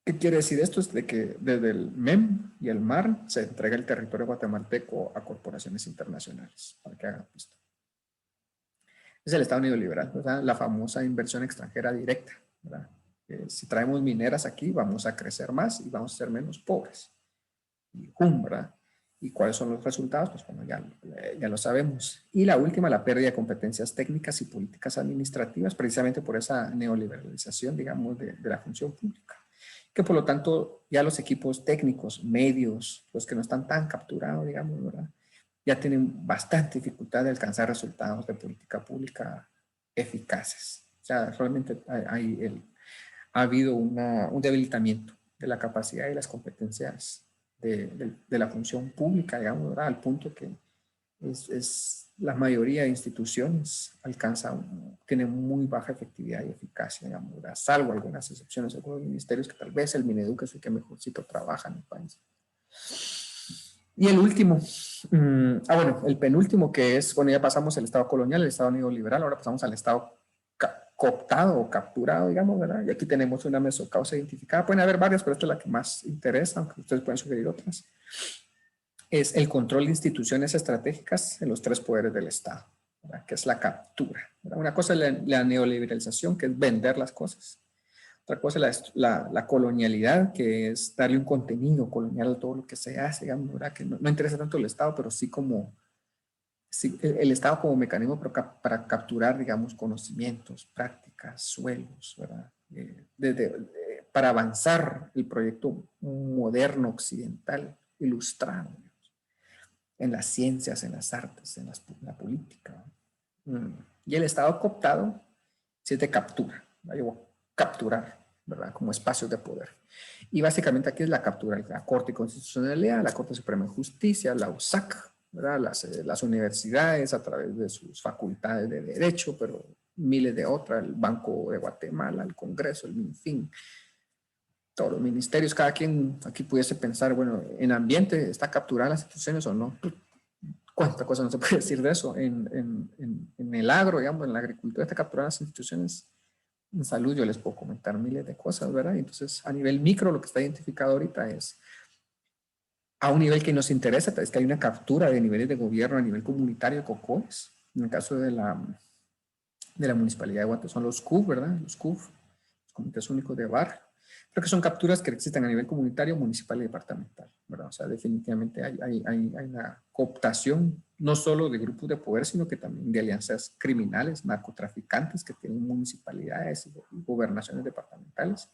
¿Qué quiere decir esto? Es de que desde el MEM y el MAR se entrega el territorio guatemalteco a corporaciones internacionales, para que hagan esto. Es el Estado neoliberal, ¿verdad? La famosa inversión extranjera directa, ¿verdad? Si traemos mineras aquí, vamos a crecer más y vamos a ser menos pobres. Y ¿verdad? ¿Y cuáles son los resultados? Pues bueno, ya lo sabemos. Y la última, la pérdida de competencias técnicas y políticas administrativas, precisamente por esa neoliberalización, digamos, de la función pública. Que por lo tanto, ya los equipos técnicos, medios, los que no están tan capturados, digamos, ¿verdad? Ya tienen bastante dificultad de alcanzar resultados de política pública eficaces. O sea, realmente ha habido un debilitamiento de la capacidad y las competencias de la función pública, digamos, ¿verdad? Al punto que la mayoría de instituciones tienen muy baja efectividad y eficacia, digamos, ¿verdad? Salvo algunas excepciones, algunos ministerios que tal vez el Mineduc es el que mejorcito trabaja en el país. Y el último, bueno, el penúltimo, que es, bueno, ya pasamos el Estado colonial, el Estado neoliberal, ahora pasamos al Estado cooptado o capturado, digamos, ¿verdad? Y aquí tenemos una mesocausa identificada. Pueden haber varias, pero esta es la que más interesa, aunque ustedes pueden sugerir otras. Es el control de instituciones estratégicas en los tres poderes del Estado, ¿verdad? Que es la captura, ¿verdad? Una cosa es la neoliberalización, que es vender las cosas. Otra cosa es la colonialidad, que es darle un contenido colonial a todo lo que se hace, digamos, ¿verdad? Que no interesa tanto el Estado, pero sí el Estado como mecanismo para capturar, digamos, conocimientos, prácticas, suelos, ¿verdad? Para avanzar el proyecto moderno occidental, ilustrado, digamos, en las ciencias, en las artes, en la política. Y el Estado cooptado sí es de captura, ¿verdad? Capturar, ¿verdad? Como espacios de poder. Y básicamente aquí es la captura de la Corte de Constitucionalidad, la Corte Suprema de Justicia, la USAC, ¿verdad? Las universidades a través de sus facultades de derecho, pero miles de otras, el Banco de Guatemala, el Congreso, el MINFIN, todos los ministerios, cada quien aquí pudiese pensar, bueno, en ambiente, ¿está capturada las instituciones o no? ¿Cuánta cosa no se puede decir de eso? En el agro, digamos, en la agricultura, ¿está capturada las instituciones? En salud yo les puedo comentar miles de cosas, ¿verdad? Entonces, a nivel micro, lo que está identificado ahorita es, a un nivel que nos interesa, es que hay una captura de niveles de gobierno a nivel comunitario de COCOES. En el caso de la Municipalidad de Guate son los CUF, ¿verdad? Los CUF, los Comités Únicos de Barrio. Creo que son capturas que existen a nivel comunitario, municipal y departamental, ¿verdad? O sea, definitivamente hay una cooptación no solo de grupos de poder, sino que también de alianzas criminales, narcotraficantes que tienen municipalidades y gobernaciones departamentales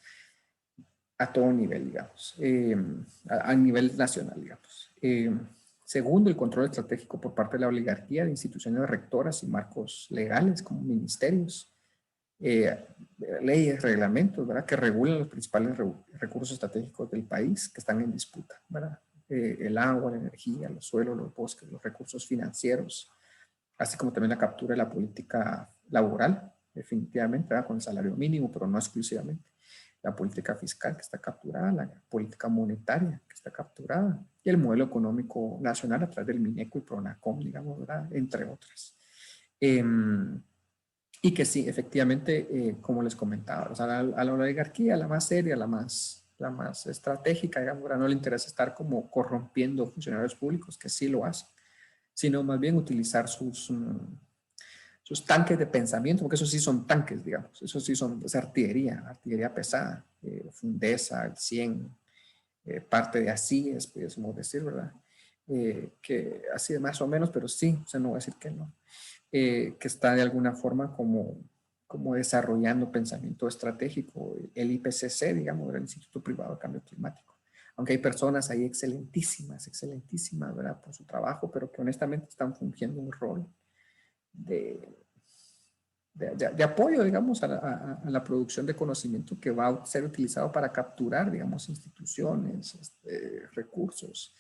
a todo nivel, digamos, a nivel nacional, digamos. Segundo, el control estratégico por parte de la oligarquía de instituciones rectoras y marcos legales como ministerios, leyes, reglamentos, ¿verdad? Que regulan los principales recursos estratégicos del país que están en disputa, ¿verdad? El agua, la energía, los suelos, los bosques, los recursos financieros, así como también la captura de la política laboral, definitivamente, ¿verdad? Con el salario mínimo, pero no exclusivamente. La política fiscal que está capturada, la política monetaria que está capturada, y el modelo económico nacional a través del MINECO y PRONACOM, digamos, ¿verdad? Entre otras. Y que sí, efectivamente, como les comentaba, o sea, a la oligarquía, la más seria, la más estratégica, digamos, ¿verdad? No le interesa estar como corrompiendo funcionarios públicos, que sí lo hacen, sino más bien utilizar sus tanques de pensamiento, porque esos sí son tanques, digamos, esos sí son, es artillería pesada, Fundesa, el 100, parte de así, es, podemos decir, ¿verdad? Que así de más o menos, pero sí, o sea, no voy a decir que no, que está de alguna forma como desarrollando pensamiento estratégico, el IPCC, digamos, el Instituto Privado de Cambio Climático. Aunque hay personas ahí excelentísimas, ¿verdad? Por su trabajo, pero que honestamente están fungiendo un rol de apoyo, digamos, a la producción de conocimiento que va a ser utilizado para capturar, digamos, instituciones, recursos,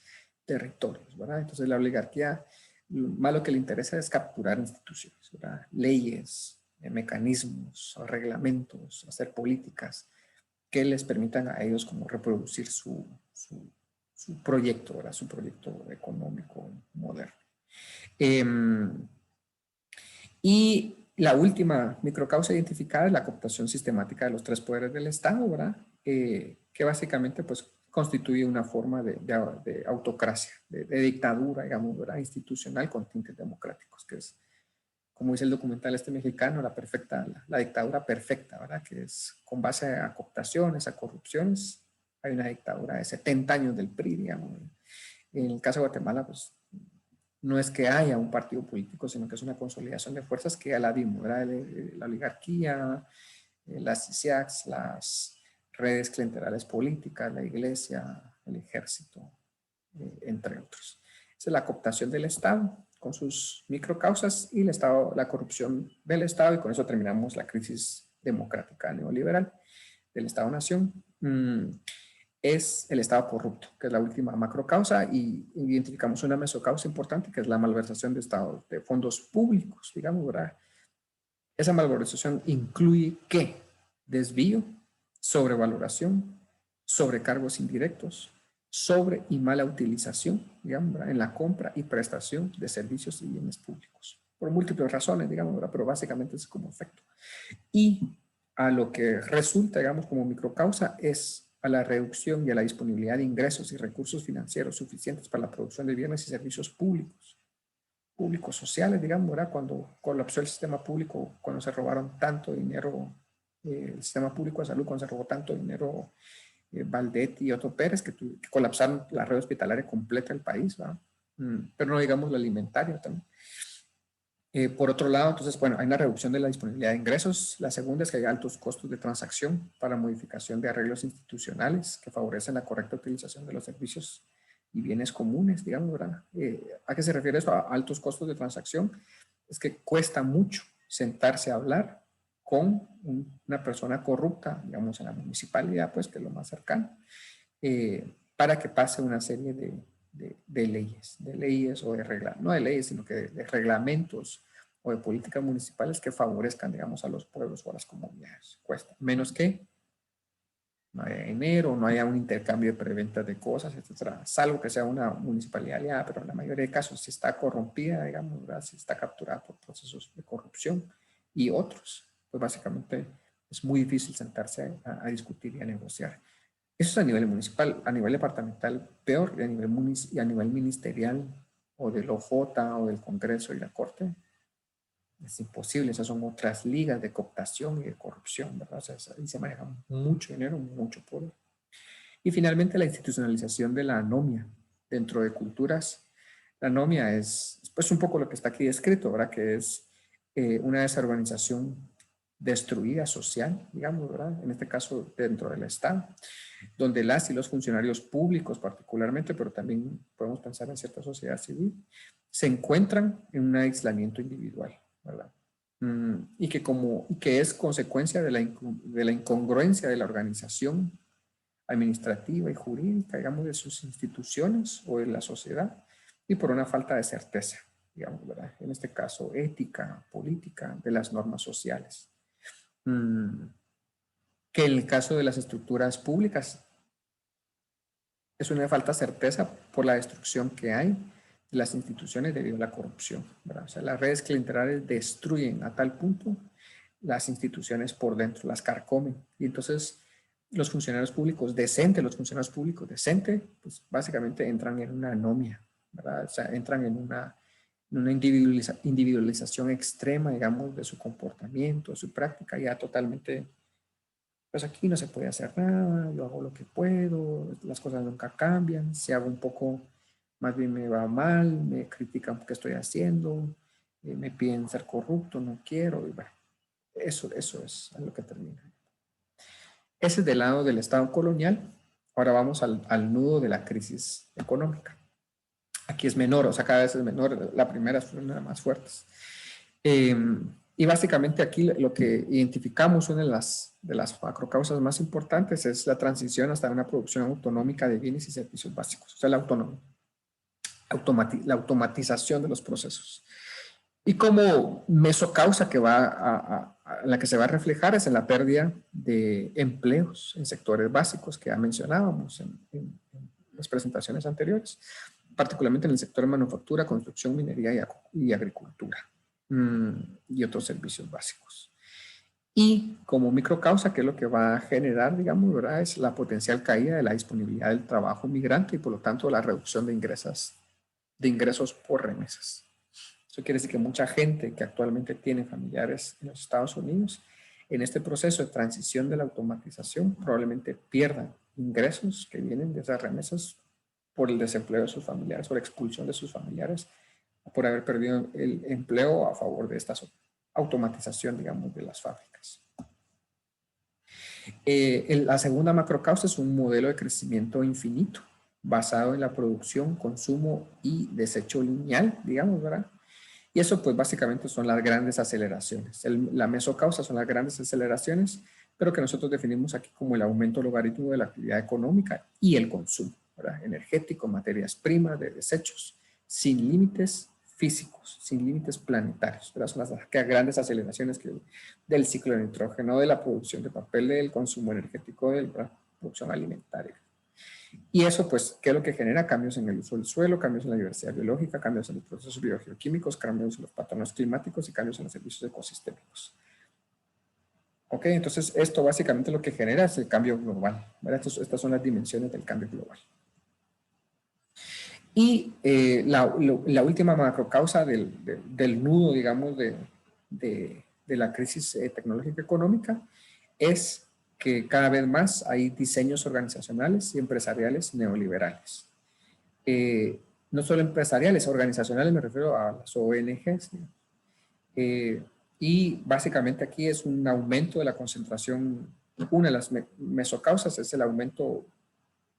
territorios, ¿verdad? Entonces la oligarquía, más lo que le interesa es capturar instituciones, ¿verdad? Leyes, mecanismos, reglamentos, hacer políticas que les permitan a ellos como reproducir su proyecto, ¿verdad? Su proyecto económico moderno. Y la última microcausa identificada es la cooptación sistemática de los tres poderes del Estado, ¿verdad? Que básicamente pues constituye una forma de autocracia, de dictadura, digamos, ¿verdad? Institucional con tintes democráticos, que es, como dice el documental este mexicano, la dictadura perfecta, ¿verdad? Que es con base a cooptaciones, a corrupciones. Hay una dictadura de 70 años del PRI, digamos. En el caso de Guatemala, pues no es que haya un partido político, sino que es una consolidación de fuerzas que ya la vimos, ¿verdad? La oligarquía, las ISIACs, las redes clientelales políticas, la iglesia, el ejército, entre otros. Esa es la cooptación del Estado con sus microcausas y la corrupción del Estado, y con eso terminamos la crisis democrática neoliberal del Estado-Nación. Es el Estado corrupto, que es la última macrocausa, y identificamos una mesocausa importante, que es la malversación de fondos públicos, digamos, ¿verdad? Esa malversación incluye ¿qué? Desvío, sobrevaloración, sobrecargos indirectos, sobre y mala utilización, digamos, ¿verdad? En la compra y prestación de servicios y bienes públicos, por múltiples razones, digamos, ¿verdad? Pero básicamente es como efecto. Y a lo que resulta, digamos, como microcausa es a la reducción y a la disponibilidad de ingresos y recursos financieros suficientes para la producción de bienes y servicios públicos sociales, digamos, ¿verdad? Cuando colapsó el sistema público, cuando se robaron tanto dinero, el sistema público de salud, cuando se robó tanto dinero, Valdetti y Otto Pérez, que colapsaron la red hospitalaria completa del país, ¿verdad? Pero no digamos la alimentaria también. Por otro lado, entonces, bueno, hay una reducción de la disponibilidad de ingresos. La segunda es que hay altos costos de transacción para modificación de arreglos institucionales que favorecen la correcta utilización de los servicios y bienes comunes, digamos, ¿verdad? ¿A qué se refiere eso? A altos costos de transacción. Es que cuesta mucho sentarse a hablar con una persona corrupta, digamos, en la municipalidad, pues, que es lo más cercano, para que pase una serie de leyes o de reglas, no de leyes, sino que de reglamentos o de políticas municipales que favorezcan, digamos, a los pueblos o a las comunidades. Cuesta menos que no haya dinero, no haya un intercambio de preventas de cosas, etcétera, salvo que sea una municipalidad aliada, pero en la mayoría de casos si está corrompida, digamos, ¿verdad? Si está capturada por procesos de corrupción y otros, pues básicamente es muy difícil sentarse a discutir y a negociar. Eso es a nivel municipal, a nivel departamental peor, y a nivel ministerial o del OJ o del Congreso y la Corte. Es imposible, esas son otras ligas de cooptación y de corrupción, ¿verdad? O sea, ahí se maneja mucho dinero, mucho poder. Y finalmente la institucionalización de la anomia dentro de culturas. La anomia es pues un poco lo que está aquí descrito, ¿verdad? Que es una desorganización destruida social, digamos, ¿verdad? En este caso dentro del Estado, donde las y los funcionarios públicos particularmente, pero también podemos pensar en cierta sociedad civil, se encuentran en un aislamiento individual, ¿verdad? y que es consecuencia de la incongruencia de la organización administrativa y jurídica, digamos, de sus instituciones o de la sociedad, y por una falta de certeza, digamos, ¿verdad? En este caso, ética, política, de las normas sociales. Que en el caso de las estructuras públicas es una falta de certeza por la destrucción que hay de las instituciones debido a la corrupción, ¿verdad? O sea, las redes clientelares destruyen a tal punto las instituciones por dentro, las carcomen, y entonces los funcionarios públicos decentes, pues básicamente entran en una anomia, ¿verdad? O sea, entran en una individualización extrema, digamos, de su comportamiento, de su práctica, ya totalmente, pues aquí no se puede hacer nada, yo hago lo que puedo, las cosas nunca cambian, si hago un poco, más bien me va mal, me critican porque estoy haciendo, me piden ser corrupto, no quiero, y bueno, eso es a lo que termina. Ese es del lado del Estado colonial. Ahora vamos al nudo de la crisis económica. Aquí es menor, o sea, cada vez es menor. La primera fue una de las más fuertes. Y básicamente aquí lo que identificamos, una de las macrocausas más importantes, es la transición hasta una producción autonómica de bienes y servicios básicos, o sea, la autonomía, la automatización de los procesos. Y como mesocausa que va en la que se va a reflejar es en la pérdida de empleos en sectores básicos que ya mencionábamos en las presentaciones anteriores, particularmente en el sector de manufactura, construcción, minería y agricultura y otros servicios básicos. Y como microcausa, que es lo que va a generar, digamos, ¿verdad? Es la potencial caída de la disponibilidad del trabajo migrante y por lo tanto la reducción de ingresos por remesas. Eso quiere decir que mucha gente que actualmente tiene familiares en los Estados Unidos, en este proceso de transición de la automatización, probablemente pierdan ingresos que vienen de esas remesas por el desempleo de sus familiares, por la expulsión de sus familiares, por haber perdido el empleo a favor de esta automatización, digamos, de las fábricas. La segunda macrocausa es un modelo de crecimiento infinito, basado en la producción, consumo y desecho lineal, digamos, ¿verdad? Y eso pues básicamente son las grandes aceleraciones. La mesocausa son las grandes aceleraciones, pero que nosotros definimos aquí como el aumento logarítmico de la actividad económica y el consumo, ¿verdad? Energético, materias primas, de desechos, sin límites físicos, sin límites planetarios, ¿verdad? Son las grandes aceleraciones del ciclo de nitrógeno, de la producción de papel, del consumo energético, de la producción alimentaria. Y eso, pues, ¿qué es lo que genera? Cambios en el uso del suelo, cambios en la diversidad biológica, cambios en los procesos biogeoquímicos, cambios en los patrones climáticos y cambios en los servicios ecosistémicos. Ok, entonces esto básicamente lo que genera es el cambio global, ¿verdad? Estas son las dimensiones del cambio global. Y la última macrocausa del nudo, digamos, de la crisis tecnológica económica es que cada vez más hay diseños organizacionales y empresariales neoliberales. No solo empresariales, organizacionales, me refiero a las ONGs. Y básicamente aquí es un aumento de la concentración. Una de las mesocausas es el aumento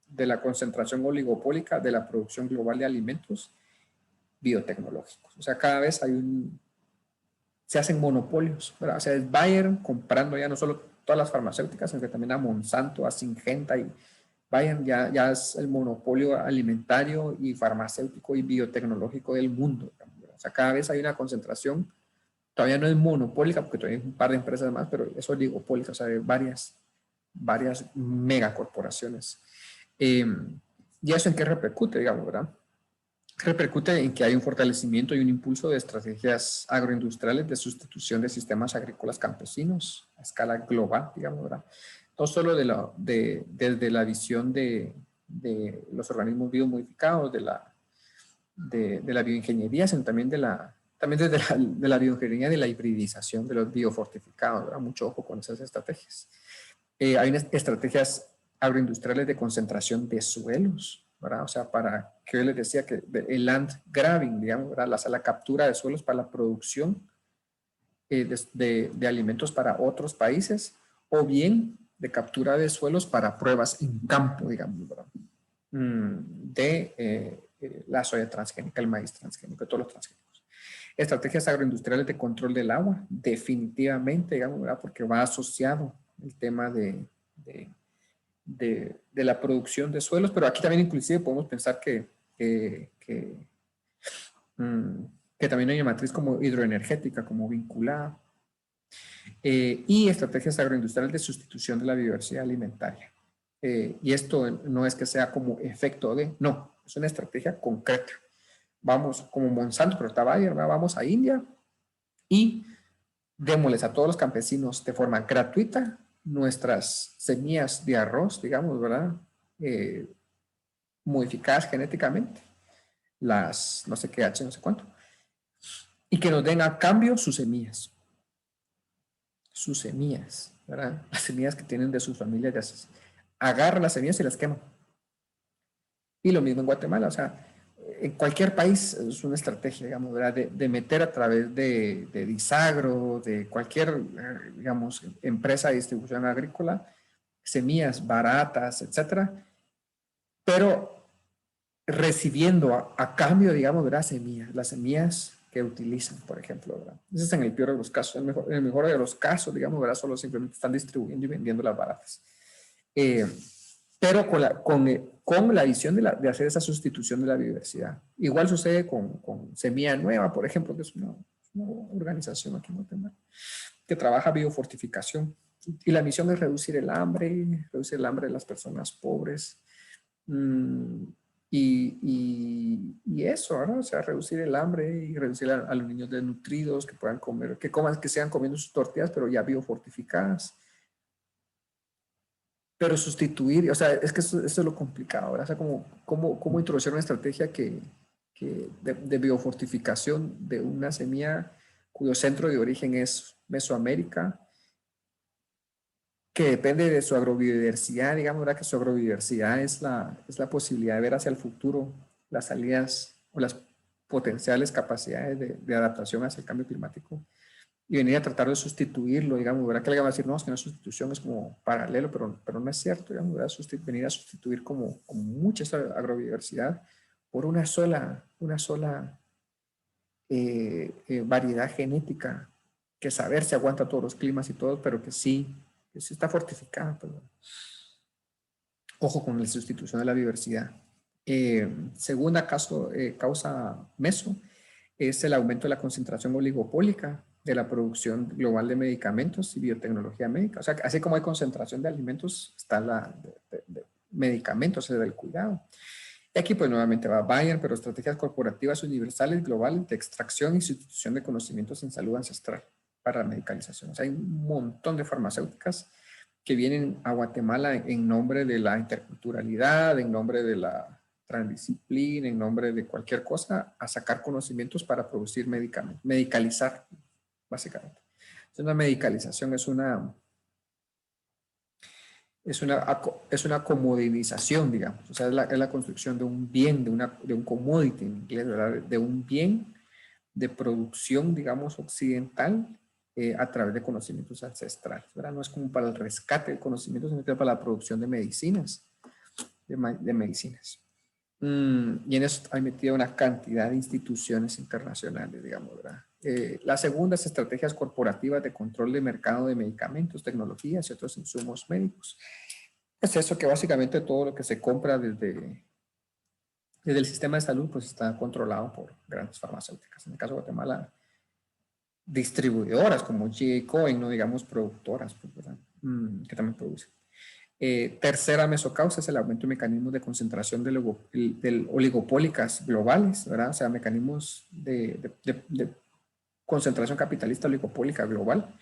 de la concentración oligopólica de la producción global de alimentos biotecnológicos. O sea, cada vez se hacen monopolios, ¿verdad? O sea, es Bayer comprando ya no solo todas las farmacéuticas, sino que también a Monsanto, a Syngenta, y Bayer ya es el monopolio alimentario y farmacéutico y biotecnológico del mundo. O sea, cada vez hay una concentración, todavía no es monopólica, porque todavía hay un par de empresas más, pero es oligopólica, o sea, de varias megacorporaciones. ¿Y eso en qué repercute, digamos, verdad? Repercute en que hay un fortalecimiento y un impulso de estrategias agroindustriales de sustitución de sistemas agrícolas campesinos a escala global, digamos, ¿verdad? No solo desde la visión de los organismos biomodificados, de la bioingeniería, sino también desde la bioingeniería de la hibridización de los biofortificados, ¿verdad? Mucho ojo con esas estrategias. Hay unas estrategias agroindustriales de concentración de suelos, ¿verdad? O sea, para que yo les decía que el land grabbing, digamos, ¿verdad? La captura de suelos para la producción de alimentos para otros países, o bien de captura de suelos para pruebas en campo, digamos, ¿verdad? De la soya transgénica, el maíz transgénico, todos los transgénicos. Estrategias agroindustriales de control del agua, definitivamente, digamos, ¿verdad? Porque va asociado el tema de la producción de suelos, pero aquí también inclusive podemos pensar que también hay una matriz como hidroenergética, como vinculada, y estrategias agroindustriales de sustitución de la biodiversidad alimentaria. Y esto no es que sea como efecto de, no, es una estrategia concreta. Vamos como Monsanto, pero está Bayer, vamos a India y démosles a todos los campesinos de forma gratuita nuestras semillas de arroz, digamos, ¿verdad? Modificadas genéticamente, las no sé qué H, no sé cuánto, y que nos den a cambio sus semillas, ¿verdad? Las semillas que tienen de sus familias, ya se agarran las semillas y las queman. Y lo mismo en Guatemala, o sea, en cualquier país es una estrategia, digamos, ¿verdad? De meter a través de Disagro, de cualquier, digamos, empresa de distribución agrícola, semillas baratas, etcétera, pero recibiendo a cambio, digamos, ¿verdad? Semillas, las semillas que utilizan, por ejemplo, ¿verdad? Eso es en el peor de los casos. En el mejor de los casos, digamos, ¿verdad? Solo simplemente están distribuyendo y vendiendo las baratas. Pero con la visión de hacer esa sustitución de la biodiversidad. Igual sucede con Semilla Nueva, por ejemplo, que es una organización aquí en Guatemala, que trabaja biofortificación. Y la misión es reducir el hambre de las personas pobres. Y eso, ¿no? O sea, reducir el hambre y reducir a los niños desnutridos que puedan comer, que sigan comiendo sus tortillas, pero ya biofortificadas. Pero sustituir, o sea, es que eso es lo complicado, ¿verdad? O sea, cómo introducir una estrategia de biofortificación de una semilla cuyo centro de origen es Mesoamérica, que depende de su agrobiodiversidad, digamos, ¿verdad? Que su agrobiodiversidad es la posibilidad de ver hacia el futuro las salidas o las potenciales capacidades de adaptación hacia el cambio climático y venir a tratar de sustituirlo, digamos, ¿verdad? Que alguien va a decir, no, es que una sustitución es como paralelo, pero no es cierto, digamos, ¿verdad? Venir a sustituir como mucha agrobiodiversidad por una sola variedad genética que saber si aguanta todos los climas y todo, pero que sí está fortificada. Pero ojo con la sustitución de la biodiversidad. Segunda causa meso es el aumento de la concentración oligopólica de la producción global de medicamentos y biotecnología médica. O sea, así como hay concentración de alimentos, está la de medicamentos, es del cuidado. Y aquí pues nuevamente va Bayer, pero estrategias corporativas universales globales de extracción y sustitución de conocimientos en salud ancestral para medicalización. O sea, hay un montón de farmacéuticas que vienen a Guatemala en nombre de la interculturalidad, en nombre de la transdisciplina, en nombre de cualquier cosa, a sacar conocimientos para producir medicamentos, medicalizar, básicamente. Entonces, una medicalización es una comodinización, digamos, o sea, es la construcción de un bien, de un commodity en inglés, ¿verdad? De un bien de producción, digamos, occidental a través de conocimientos ancestrales, ¿verdad? No es como para el rescate del conocimiento, sino que para la producción de medicinas, de medicinas. Y en eso hay metido una cantidad de instituciones internacionales, digamos, ¿verdad? La segunda es estrategias corporativas de control de mercado de medicamentos, tecnologías y otros insumos médicos. Es eso que básicamente todo lo que se compra desde el sistema de salud pues está controlado por grandes farmacéuticas. En el caso de Guatemala, distribuidoras como GA Coin, no digamos productoras, pues, ¿verdad? Que también producen. Tercera mesocausa es el aumento de mecanismos de concentración del oligopólicas globales, ¿verdad? O sea, mecanismos de concentración capitalista oligopólica global,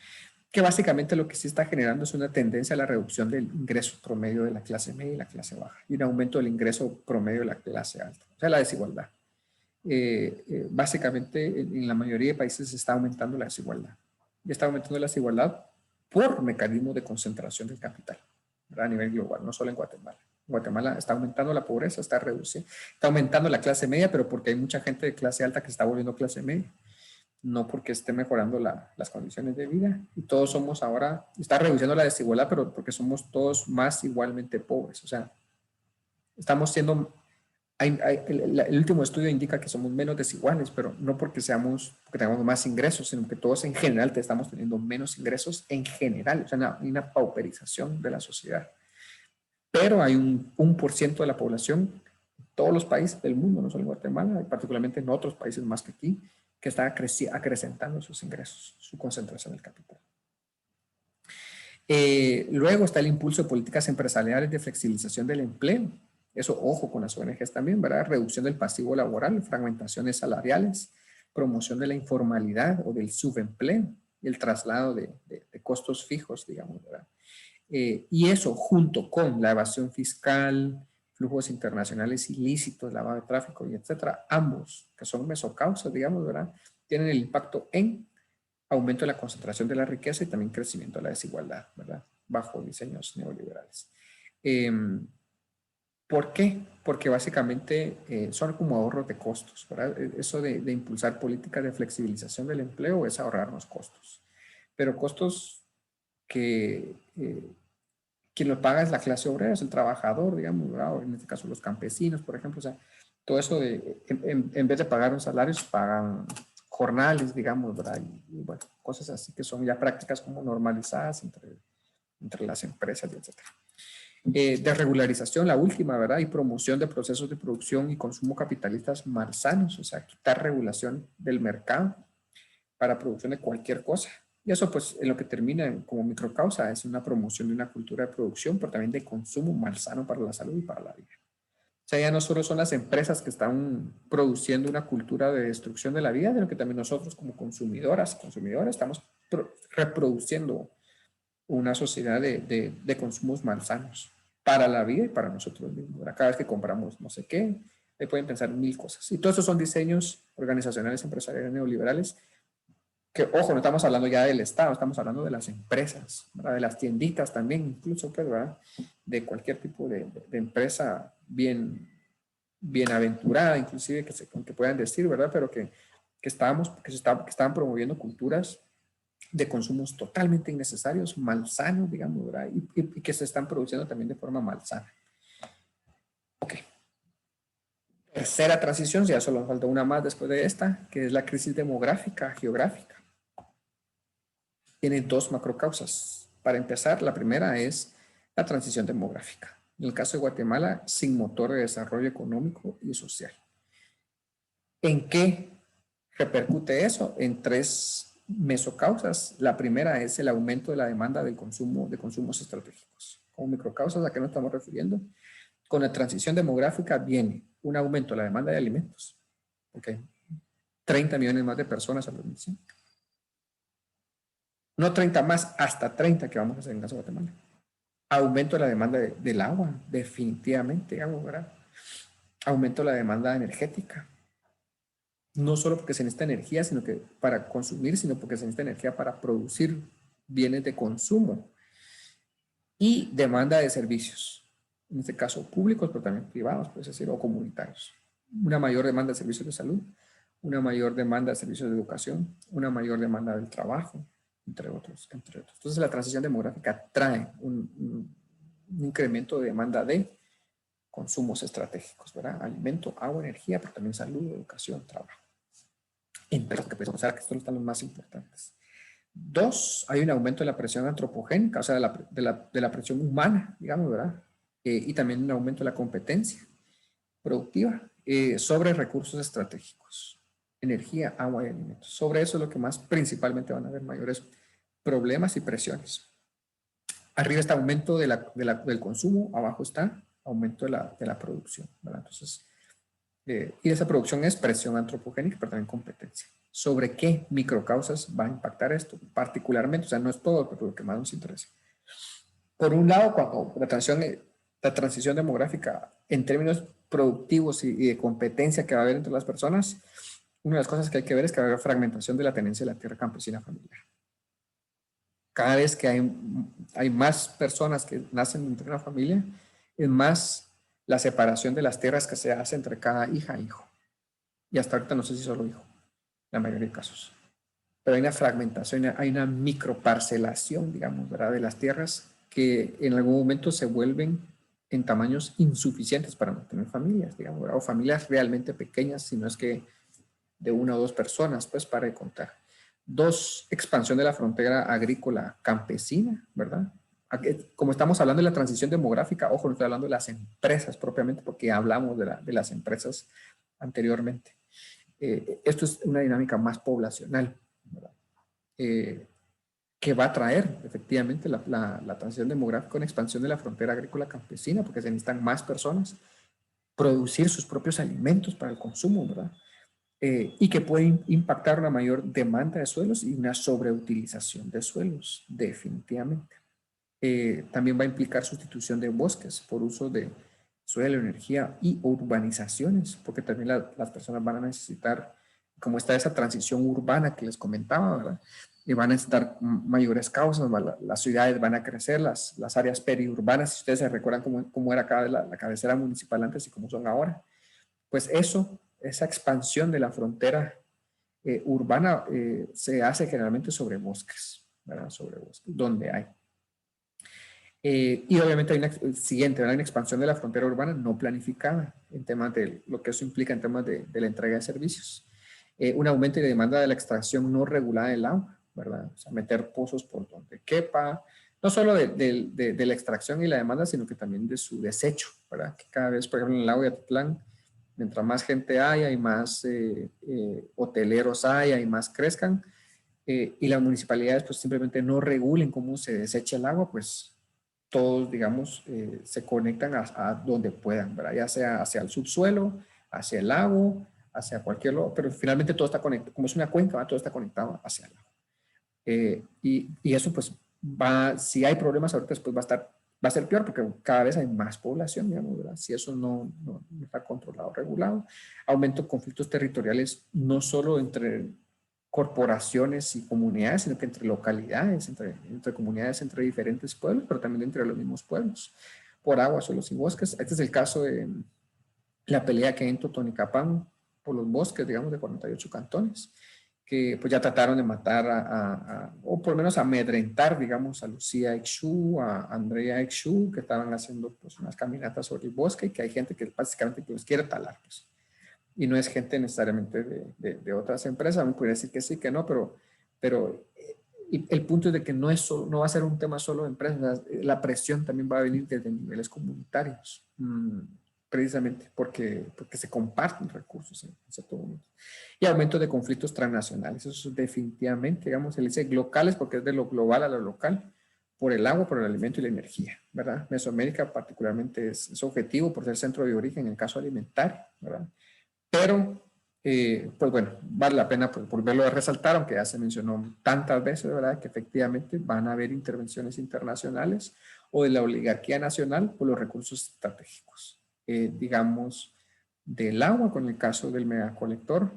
que básicamente lo que sí está generando es una tendencia a la reducción del ingreso promedio de la clase media y la clase baja, y un aumento del ingreso promedio de la clase alta, o sea, la desigualdad. Básicamente, en la mayoría de países se está aumentando la desigualdad, y está aumentando la desigualdad por mecanismos de concentración del capital, ¿verdad? A nivel global, no solo en Guatemala. En Guatemala está aumentando la pobreza, está reduciendo, está aumentando la clase media, pero porque hay mucha gente de clase alta que se está volviendo clase media, no porque esté mejorando las condiciones de vida. Y todos somos ahora, está reduciendo la desigualdad, pero porque somos todos más igualmente pobres. O sea, estamos siendo El último estudio indica que somos menos desiguales, pero no porque tengamos más ingresos, sino que todos en general estamos teniendo menos ingresos en general. O sea, hay una pauperización de la sociedad. Pero hay un 1% de la población, en todos los países del mundo, no solo en Guatemala, y particularmente en otros países más que aquí, que está acrecentando sus ingresos, su concentración del capital. Luego está el impulso de políticas empresariales de flexibilización del empleo. Eso, ojo con las ONGs también, ¿verdad? Reducción del pasivo laboral, fragmentaciones salariales, promoción de la informalidad o del subempleo y el traslado de costos fijos, digamos, ¿verdad? Y eso junto con la evasión fiscal, flujos internacionales ilícitos, lavado de tráfico y etcétera, ambos, que son mesocausas, digamos, ¿verdad? Tienen el impacto en aumento de la concentración de la riqueza y también crecimiento de la desigualdad, ¿verdad? Bajo diseños neoliberales. ¿Por qué? Porque básicamente son como ahorros de costos, ¿verdad? Eso de impulsar políticas de flexibilización del empleo es ahorrarnos costos, pero costos que quien lo paga es la clase obrera, es el trabajador, digamos, ¿verdad? En este caso los campesinos, por ejemplo, o sea, todo eso de, en vez de pagar un salario, pagan jornales, digamos, ¿verdad? Y bueno, cosas así que son ya prácticas como normalizadas entre las empresas, etcétera. De regularización, la última, ¿verdad? Y promoción de procesos de producción y consumo capitalistas malsanos, o sea, quitar regulación del mercado para producción de cualquier cosa. Y eso, pues, en lo que termina como microcausa es una promoción de una cultura de producción, pero también de consumo malsano para la salud y para la vida. O sea, ya no solo son las empresas que están produciendo una cultura de destrucción de la vida, sino que también nosotros como consumidores estamos reproduciendo una sociedad de consumos malsanos para la vida y para nosotros mismos. Cada vez que compramos no sé qué, ahí pueden pensar mil cosas. Y todos esos son diseños organizacionales empresariales neoliberales que, ojo, no estamos hablando ya del Estado, estamos hablando de las empresas, ¿verdad? De las tienditas también, incluso, pues, ¿verdad? De cualquier tipo de empresa bienaventurada, inclusive, que puedan decir, ¿verdad? Pero que estaban promoviendo culturas de consumos totalmente innecesarios, malsanos, digamos, ¿verdad? Y que se están produciendo también de forma malsana. Ok. Tercera transición, ya solo falta una más después de esta, que es la crisis demográfica, geográfica. Tiene dos macrocausas. Para empezar, la primera es la transición demográfica. En el caso de Guatemala, sin motor de desarrollo económico y social. ¿En qué repercute eso? En tres mesocausas. La primera es el aumento de la demanda de consumos estratégicos. Como microcausas, ¿a qué nos estamos refiriendo? Con la transición demográfica viene un aumento de la demanda de alimentos. Okay. 30 millones más de personas al 2025. No 30 más, hasta 30 que vamos a hacer en el caso de Guatemala. Aumento de la demanda del agua, definitivamente, digamos, ¿verdad? Aumento de la demanda energética. No solo porque se necesita energía, sino que para consumir, sino porque se necesita energía para producir bienes de consumo. Y demanda de servicios, en este caso públicos, pero también privados, puede decir, o comunitarios. Una mayor demanda de servicios de salud, una mayor demanda de servicios de educación, una mayor demanda del trabajo, entre otros. Entonces la transición demográfica trae un incremento de demanda de consumos estratégicos, ¿verdad? Alimento, agua, energía, pero también salud, educación, trabajo. Entre los que pensamos que estos están los más importantes. Dos, hay un aumento de la presión antropogénica, o sea, de la presión humana, digamos, ¿verdad? Y también un aumento de la competencia productiva sobre recursos estratégicos, energía, agua y alimentos. Sobre eso es lo que más principalmente van a haber mayores problemas y presiones. Arriba está aumento del consumo, abajo está aumento de la producción, ¿verdad? Entonces, y esa producción es presión antropogénica, pero también competencia. ¿Sobre qué microcausas va a impactar esto? Particularmente, o sea, no es todo, pero lo que más nos interesa. Por un lado, cuando la transición demográfica en términos productivos y de competencia que va a haber entre las personas, una de las cosas que hay que ver es que va a haber fragmentación de la tenencia de la tierra campesina familiar. Cada vez que hay más personas que nacen dentro de una familia, es más la separación de las tierras que se hace entre cada hija e hijo. Y hasta ahorita no sé si solo hijo, la mayoría de casos. Pero hay una fragmentación, hay una microparcelación, digamos, ¿verdad? De las tierras que en algún momento se vuelven en tamaños insuficientes para mantener familias, digamos, ¿verdad? O familias realmente pequeñas, si no es que de 1 o 2 personas, pues para de contar. 2, expansión de la frontera agrícola campesina, ¿verdad? Como estamos hablando de la transición demográfica, ojo, no estoy hablando de las empresas propiamente, porque hablamos de las empresas anteriormente. Esto es una dinámica más poblacional, ¿verdad? Que va a traer efectivamente la transición demográfica, una expansión de la frontera agrícola campesina, porque se necesitan más personas, producir sus propios alimentos para el consumo, ¿verdad? Y que puede impactar una mayor demanda de suelos y una sobreutilización de suelos, definitivamente. También va a implicar sustitución de bosques por uso de suelo, energía y urbanizaciones, porque también las personas van a necesitar, como está esa transición urbana que les comentaba, ¿verdad? Y van a necesitar mayores causas, las ciudades van a crecer, las áreas periurbanas, si ustedes se recuerdan cómo era la cabecera municipal antes y cómo son ahora, pues esa expansión de la frontera urbana se hace generalmente sobre bosques, ¿verdad? Sobre bosques, donde hay. Y obviamente hay una siguiente, ¿verdad? Una expansión de la frontera urbana no planificada en temas de lo que eso implica en temas de la entrega de servicios. Un aumento de demanda de la extracción no regulada del agua, ¿verdad? O sea, meter pozos por donde quepa, no solo de la extracción y la demanda, sino que también de su desecho, ¿verdad? Que cada vez, por ejemplo, en el lago de Atitlán, mientras más gente haya y más hoteleros haya y más crezcan, y las municipalidades pues simplemente no regulen cómo se desecha el agua, pues todos, digamos, se conectan a donde puedan, ¿verdad? Ya sea hacia el subsuelo, hacia el lago, hacia cualquier lado, pero finalmente todo está conectado, como es una cuenca, ¿verdad? Todo está conectado hacia el lago. Y eso pues si hay problemas ahorita, pues va a ser peor porque cada vez hay más población, digamos, ¿verdad? Si eso no está controlado, regulado, aumento de conflictos territoriales no solo entre corporaciones y comunidades, sino que entre localidades, entre comunidades, entre diferentes pueblos, pero también entre los mismos pueblos, por agua, suelos y bosques. Este es el caso de la pelea que hay en Totonicapán por los bosques, digamos, de 48 cantones, que pues ya trataron de matar o por lo menos amedrentar, digamos, a Lucía Ixú, a Andrea Ixú, que estaban haciendo pues unas caminatas sobre el bosque y que hay gente que básicamente pues quiere talar, pues. Y no es gente necesariamente de otras empresas, me podría decir que sí, que no, pero el punto es de que no va a ser un tema solo de empresas, la presión también va a venir desde niveles comunitarios, precisamente porque se comparten recursos en cierto momento. Y aumento de conflictos transnacionales, eso es definitivamente, digamos, se le dice locales porque es de lo global a lo local, por el agua, por el alimento y la energía, ¿verdad? Mesoamérica particularmente es objetivo por ser centro de origen en el caso alimentario, ¿verdad? Pero, pues bueno, vale la pena pues, volverlo a resaltar, aunque ya se mencionó tantas veces, ¿verdad? Que efectivamente van a haber intervenciones internacionales o de la oligarquía nacional por los recursos estratégicos. Digamos, del agua, con el caso del megacolector,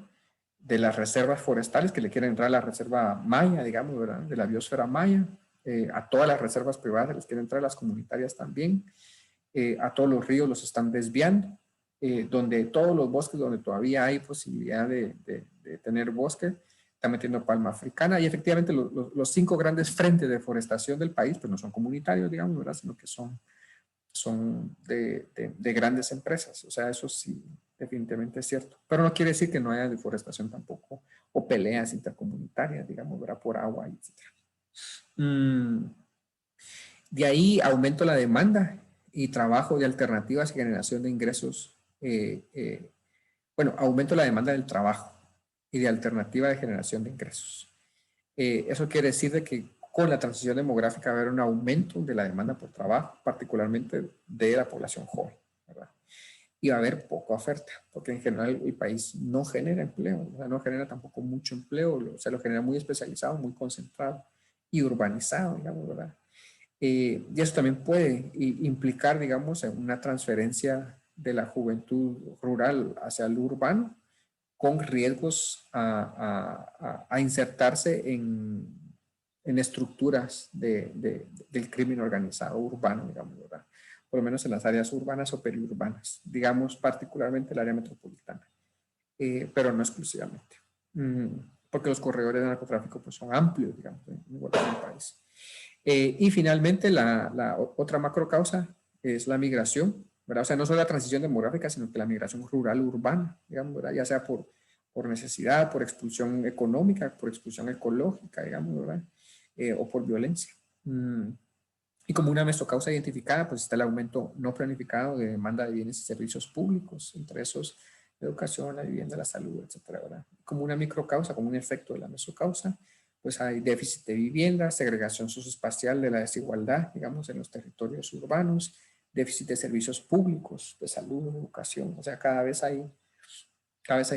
de las reservas forestales que le quieren entrar a la reserva maya, digamos, ¿verdad? De la biosfera maya, a todas las reservas privadas les quieren entrar, las comunitarias también, a todos los ríos los están desviando, donde todos los bosques donde todavía hay posibilidad de tener bosque, están metiendo palma africana y efectivamente los 5 grandes frentes de deforestación del país pues no son comunitarios, digamos, ¿verdad? Sino que son de grandes empresas. O sea, eso sí, definitivamente es cierto. Pero no quiere decir que no haya deforestación tampoco o peleas intercomunitarias, digamos, ¿verdad? Por agua, etc. De ahí aumento la demanda y trabajo de alternativas y generación de ingresos. Bueno, aumento la demanda del trabajo y de alternativa de generación de ingresos. Eso quiere decir de que con la transición demográfica va a haber un aumento de la demanda por trabajo, particularmente de la población joven, ¿verdad? Y va a haber poca oferta, porque en general el país no genera empleo, o sea, no genera tampoco mucho empleo, o sea, lo genera muy especializado, muy concentrado y urbanizado, digamos, ¿verdad? Y eso también puede implicar, digamos, una transferencia de la juventud rural hacia el urbano, con riesgos a insertarse en estructuras del crimen organizado urbano, digamos, ¿verdad? Por lo menos en las áreas urbanas o periurbanas, digamos particularmente el área metropolitana, pero no exclusivamente, porque los corredores de narcotráfico pues, son amplios, digamos, en el país. Y finalmente, la otra macro causa es la migración, ¿verdad? O sea, no solo la transición demográfica, sino que la migración rural-urbana, digamos, ¿verdad? Ya sea por necesidad, por expulsión económica, por expulsión ecológica, digamos, ¿verdad? O por violencia. Y como una mesocausa identificada, pues está el aumento no planificado de demanda de bienes y servicios públicos, entre esos la educación, la vivienda, la salud, etcétera, ¿verdad? Como una microcausa, como un efecto de la mesocausa, pues hay déficit de vivienda, segregación socioespacial de la desigualdad, digamos, en los territorios urbanos, déficit de servicios públicos, de salud, de educación. O sea, cada vez hay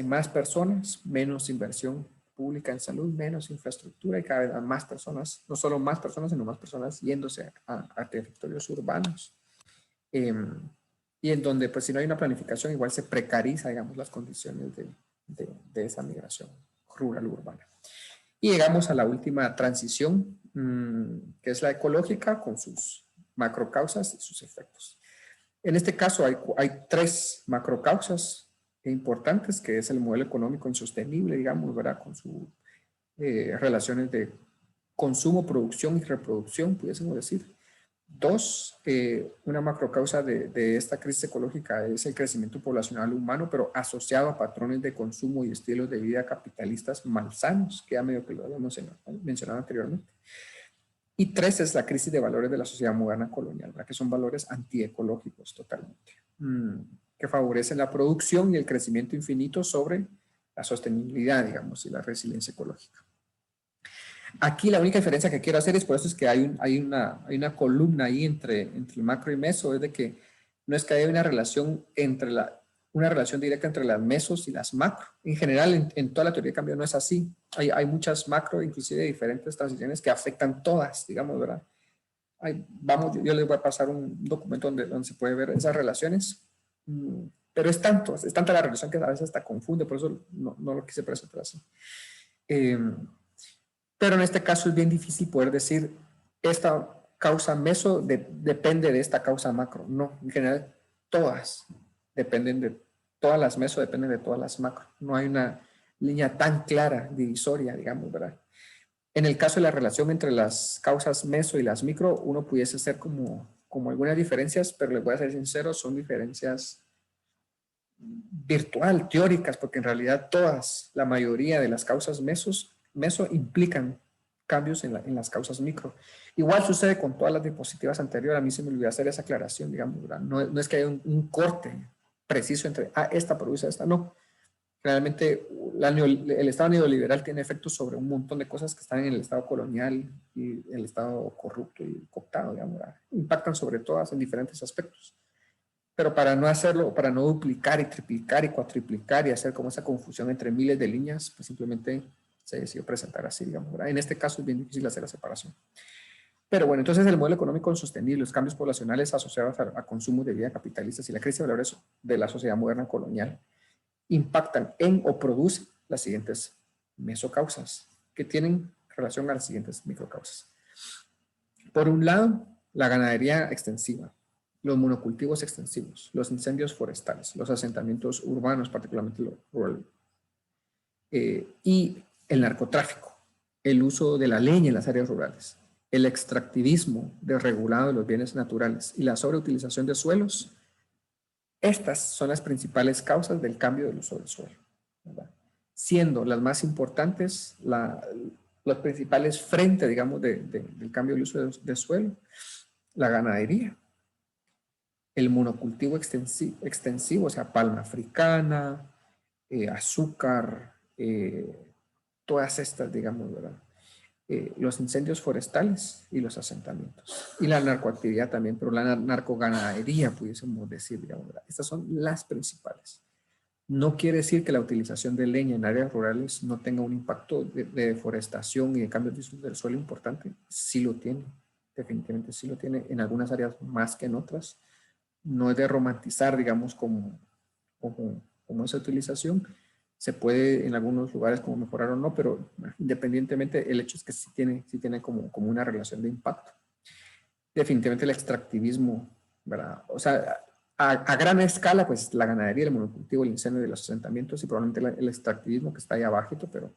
más personas, menos inversión pública en salud, menos infraestructura y cada vez más personas, no solo más personas, sino más personas yéndose a territorios urbanos. Y en donde, pues, si no hay una planificación, igual se precariza, digamos, las condiciones de esa migración rural-urbana. Y llegamos a la última transición, que es la ecológica, con sus macrocausas y sus efectos. En este caso hay tres macrocausas importantes, que es el modelo económico insostenible, digamos, ¿verdad? Con sus relaciones de consumo, producción y reproducción, pudiésemos decir. Dos, una macrocausa de esta crisis ecológica es el crecimiento poblacional humano, pero asociado a patrones de consumo y estilos de vida capitalistas malsanos, que ya medio que lo habíamos mencionado anteriormente. Y tres es la crisis de valores de la sociedad moderna colonial, ¿verdad? Que son valores antiecológicos totalmente, que favorecen la producción y el crecimiento infinito sobre la sostenibilidad, digamos, y la resiliencia ecológica. Aquí la única diferencia que quiero hacer es por eso es que hay una columna ahí entre el macro y meso, es de que no es que haya una relación una relación directa entre las mesos y las macro. En general, en toda la teoría de cambio no es así. Hay muchas macro, inclusive de diferentes transiciones que afectan todas, digamos, ¿verdad? Vamos, yo les voy a pasar un documento donde se puede ver esas relaciones, pero es tanta la relación que a veces hasta confunde, por eso no lo quise presentar así. Pero en este caso es bien difícil poder decir esta causa meso depende de esta causa macro. No, en general todas todas las meso dependen de todas las macro. No hay una línea tan clara, divisoria, digamos, ¿verdad? En el caso de la relación entre las causas meso y las micro, uno pudiese hacer como algunas diferencias, pero les voy a ser sincero, son diferencias virtual, teóricas, porque en realidad la mayoría de las causas meso implican cambios en las causas micro. Igual sucede con todas las diapositivas anteriores, a mí se me olvidó hacer esa aclaración, digamos, ¿verdad? No es que haya un corte preciso entre, esta produce esta, no. Realmente el Estado neoliberal tiene efectos sobre un montón de cosas que están en el Estado colonial y el Estado corrupto y cooptado, digamos, ¿verdad? Impactan sobre todas en diferentes aspectos. Pero para no hacerlo, para no duplicar y triplicar y cuatriplicar y hacer como esa confusión entre miles de líneas, pues simplemente se decidió presentar así, digamos, ¿verdad? En este caso es bien difícil hacer la separación. Pero bueno, entonces el modelo económico insostenible, los cambios poblacionales asociados a consumos de vida capitalistas y la crisis de valores de la sociedad moderna colonial impactan en o producen las siguientes mesocausas, que tienen relación a las siguientes microcausas. Por un lado, la ganadería extensiva, los monocultivos extensivos, los incendios forestales, los asentamientos urbanos, particularmente los rurales, y el narcotráfico, el uso de la leña en las áreas rurales, el extractivismo desregulado de los bienes naturales y la sobreutilización de suelos. Estas son las principales causas del cambio del uso del suelo, ¿verdad? Siendo las más importantes los principales frentes, digamos, del cambio del uso del suelo, la ganadería, el monocultivo extensivo, o sea, palma africana, azúcar, todas estas, digamos, ¿verdad? Los incendios forestales y los asentamientos. Y la narcoactividad también, pero la narcoganadería, pudiésemos decir, digamos, ¿verdad? Estas son las principales. No quiere decir que la utilización de leña en áreas rurales no tenga un impacto de deforestación y de cambio de uso del suelo importante. Sí lo tiene, definitivamente sí lo tiene, en algunas áreas más que en otras. No es de romantizar, digamos, como esa utilización. Se puede en algunos lugares como mejorar o no, pero independientemente el hecho es que sí tiene como una relación de impacto. Definitivamente el extractivismo, ¿verdad? O sea, a gran escala, pues la ganadería, el monocultivo, el incendio de los asentamientos y probablemente el extractivismo que está ahí abajito, pero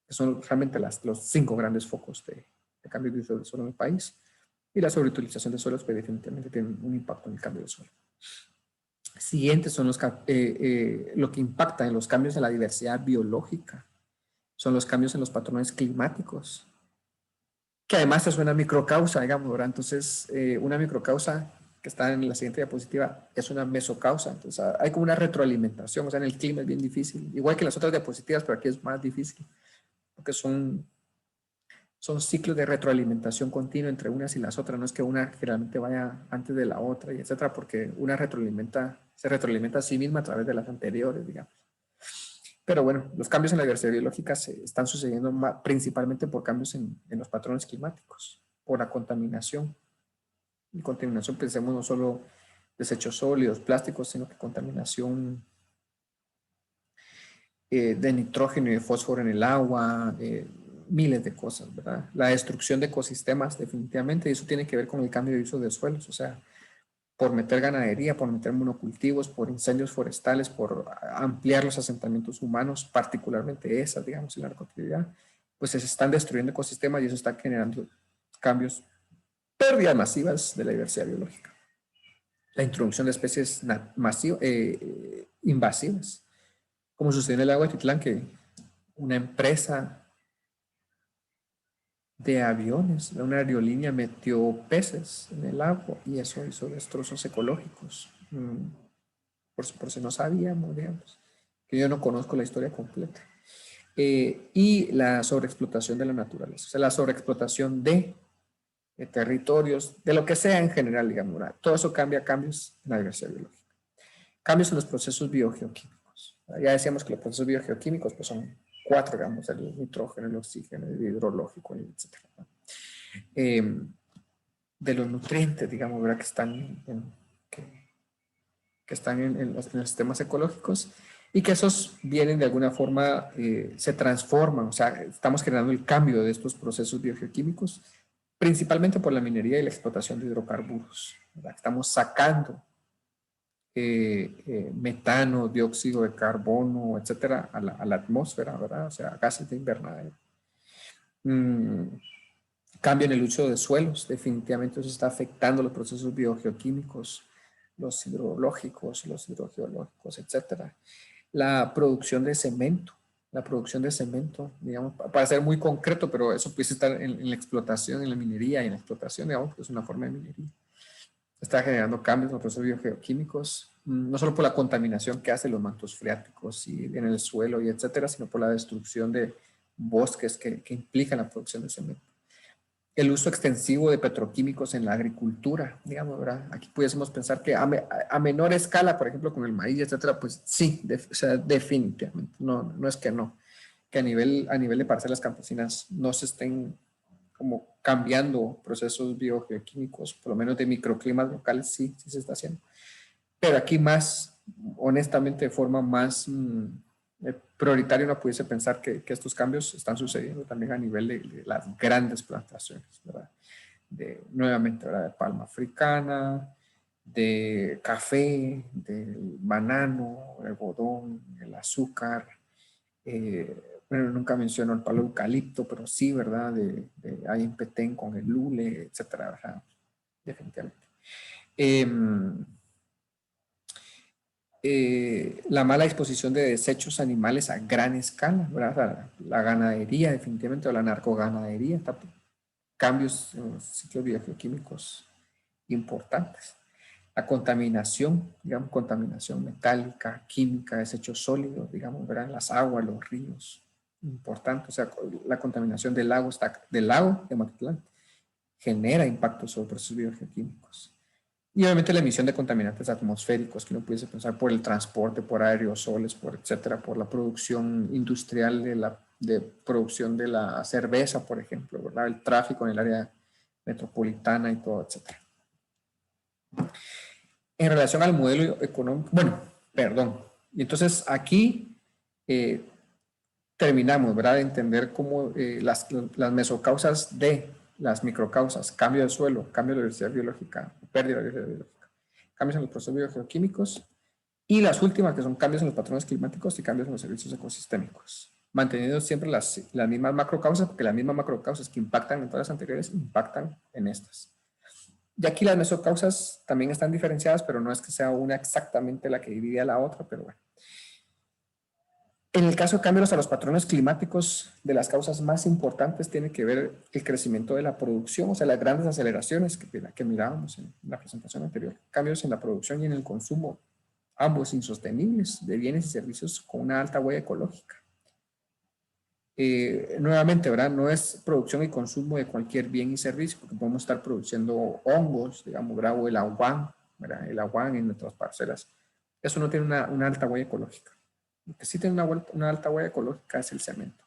que son realmente los 5 grandes focos de cambio de uso del suelo en el país. Y la sobreutilización de suelos pues, definitivamente tiene un impacto en el cambio de suelo. Siguientes son lo que impacta en los cambios en la diversidad biológica. Son los cambios en los patrones climáticos, que además es una microcausa, digamos, ¿verdad? Entonces, una microcausa que está en la siguiente diapositiva es una mesocausa. Entonces, hay como una retroalimentación, o sea, en el clima es bien difícil, igual que en las otras diapositivas, pero aquí es más difícil, porque son ciclos de retroalimentación continua entre unas y las otras, no es que una generalmente vaya antes de la otra, y etcétera, porque una se retroalimenta a sí misma a través de las anteriores, digamos. Pero bueno, los cambios en la diversidad biológica se están sucediendo principalmente por cambios en los patrones climáticos, por la contaminación. Y contaminación, pensemos no solo desechos sólidos, plásticos, sino que contaminación de nitrógeno y de fósforo en el agua, miles de cosas, ¿verdad? La destrucción de ecosistemas, definitivamente, y eso tiene que ver con el cambio de uso de suelos, o sea, por meter ganadería, por meter monocultivos, por incendios forestales, por ampliar los asentamientos humanos, particularmente esas, digamos, en la narcoactividad, pues se están destruyendo ecosistemas y eso está generando cambios, pérdidas masivas de la diversidad biológica. La introducción de especies invasivas, como sucedió en el lago de Titlán, que una empresa de aviones, una aerolínea metió peces en el agua y eso hizo destrozos ecológicos. Por si no sabíamos, digamos, que yo no conozco la historia completa. Y la sobreexplotación de la naturaleza, o sea, la sobreexplotación de territorios, de lo que sea en general, digamos, ¿verdad? Todo eso cambios en la diversidad biológica. Cambios en los procesos biogeoquímicos. Ya decíamos que los procesos biogeoquímicos pues, son 4, digamos, el nitrógeno, el oxígeno, el hidrológico, etc. De los nutrientes, digamos, ¿verdad? Que están en los sistemas ecológicos y que esos vienen de alguna forma, se transforman, o sea, estamos generando el cambio de estos procesos biogeoquímicos, principalmente por la minería y la explotación de hidrocarburos, ¿verdad? Estamos sacando metano, dióxido de carbono, etcétera, a la atmósfera, ¿verdad? O sea, gases de invernadero. Cambio en el uso de suelos, definitivamente eso está afectando los procesos biogeoquímicos, los hidrológicos, los hidrogeológicos, etcétera. La producción de cemento, digamos, para ser muy concreto, pero eso puede estar en la explotación, en la minería y en la explotación, digamos, que es una forma de minería. Está generando cambios en los procesos biogeoquímicos, no solo por la contaminación que hacen los mantos freáticos y en el suelo y etcétera, sino por la destrucción de bosques que implican la producción de cemento. El uso extensivo de petroquímicos en la agricultura, digamos, ¿verdad? Aquí pudiésemos pensar que a menor escala, por ejemplo, con el maíz, etcétera, pues sí, o sea, definitivamente, no es que no, que a nivel de parcelas campesinas no se estén como cambiando procesos biogeoquímicos, por lo menos de microclimas locales, sí se está haciendo. Pero aquí más, honestamente, de forma más prioritaria uno pudiese pensar que estos cambios están sucediendo también a nivel de las grandes plantaciones, ¿verdad? Nuevamente, ¿verdad? De palma africana, de café, del banano, el algodón, el azúcar. Bueno, nunca menciono el palo eucalipto, pero sí, ¿verdad? Hay en Petén con el lule, etcétera, ¿verdad? Definitivamente. La mala disposición de desechos animales a gran escala, ¿verdad? La ganadería, definitivamente, o la narcoganadería, cambios en los ciclos biogeoquímicos importantes. La contaminación, digamos, contaminación metálica, química, desechos sólidos, digamos, ¿verdad? Las aguas, los ríos, importante. O sea, la contaminación del lago de Matitlán genera impactos sobre procesos biogeoquímicos. Y obviamente la emisión de contaminantes atmosféricos, que uno pudiese pensar por el transporte, por aerosoles, por etcétera, por la producción industrial de producción de la cerveza, por ejemplo, ¿verdad? El tráfico en el área metropolitana y todo, etcétera. En relación al modelo económico, bueno, perdón. Y entonces aquí terminamos, ¿verdad? De entender cómo las mesocausas de las microcausas, cambio de suelo, cambio de diversidad biológica, pérdida de diversidad biológica, cambios en los procesos biogeoquímicos y las últimas que son cambios en los patrones climáticos y cambios en los servicios ecosistémicos, manteniendo siempre las mismas macrocausas, porque las mismas macrocausas que impactan en todas las anteriores impactan en estas. Y aquí las mesocausas también están diferenciadas, pero no es que sea una exactamente la que divide a la otra, pero bueno. En el caso de cambios a los patrones climáticos, de las causas más importantes tiene que ver el crecimiento de la producción, o sea, las grandes aceleraciones que mirábamos en la presentación anterior, cambios en la producción y en el consumo, ambos insostenibles de bienes y servicios con una alta huella ecológica. Nuevamente, ¿verdad? No es producción y consumo de cualquier bien y servicio, porque podemos estar produciendo hongos, digamos, ¿verdad? O el aguán, ¿verdad? El aguán en nuestras parcelas. Eso no tiene una alta huella ecológica. Lo que sí tiene una alta huella ecológica es el cemento,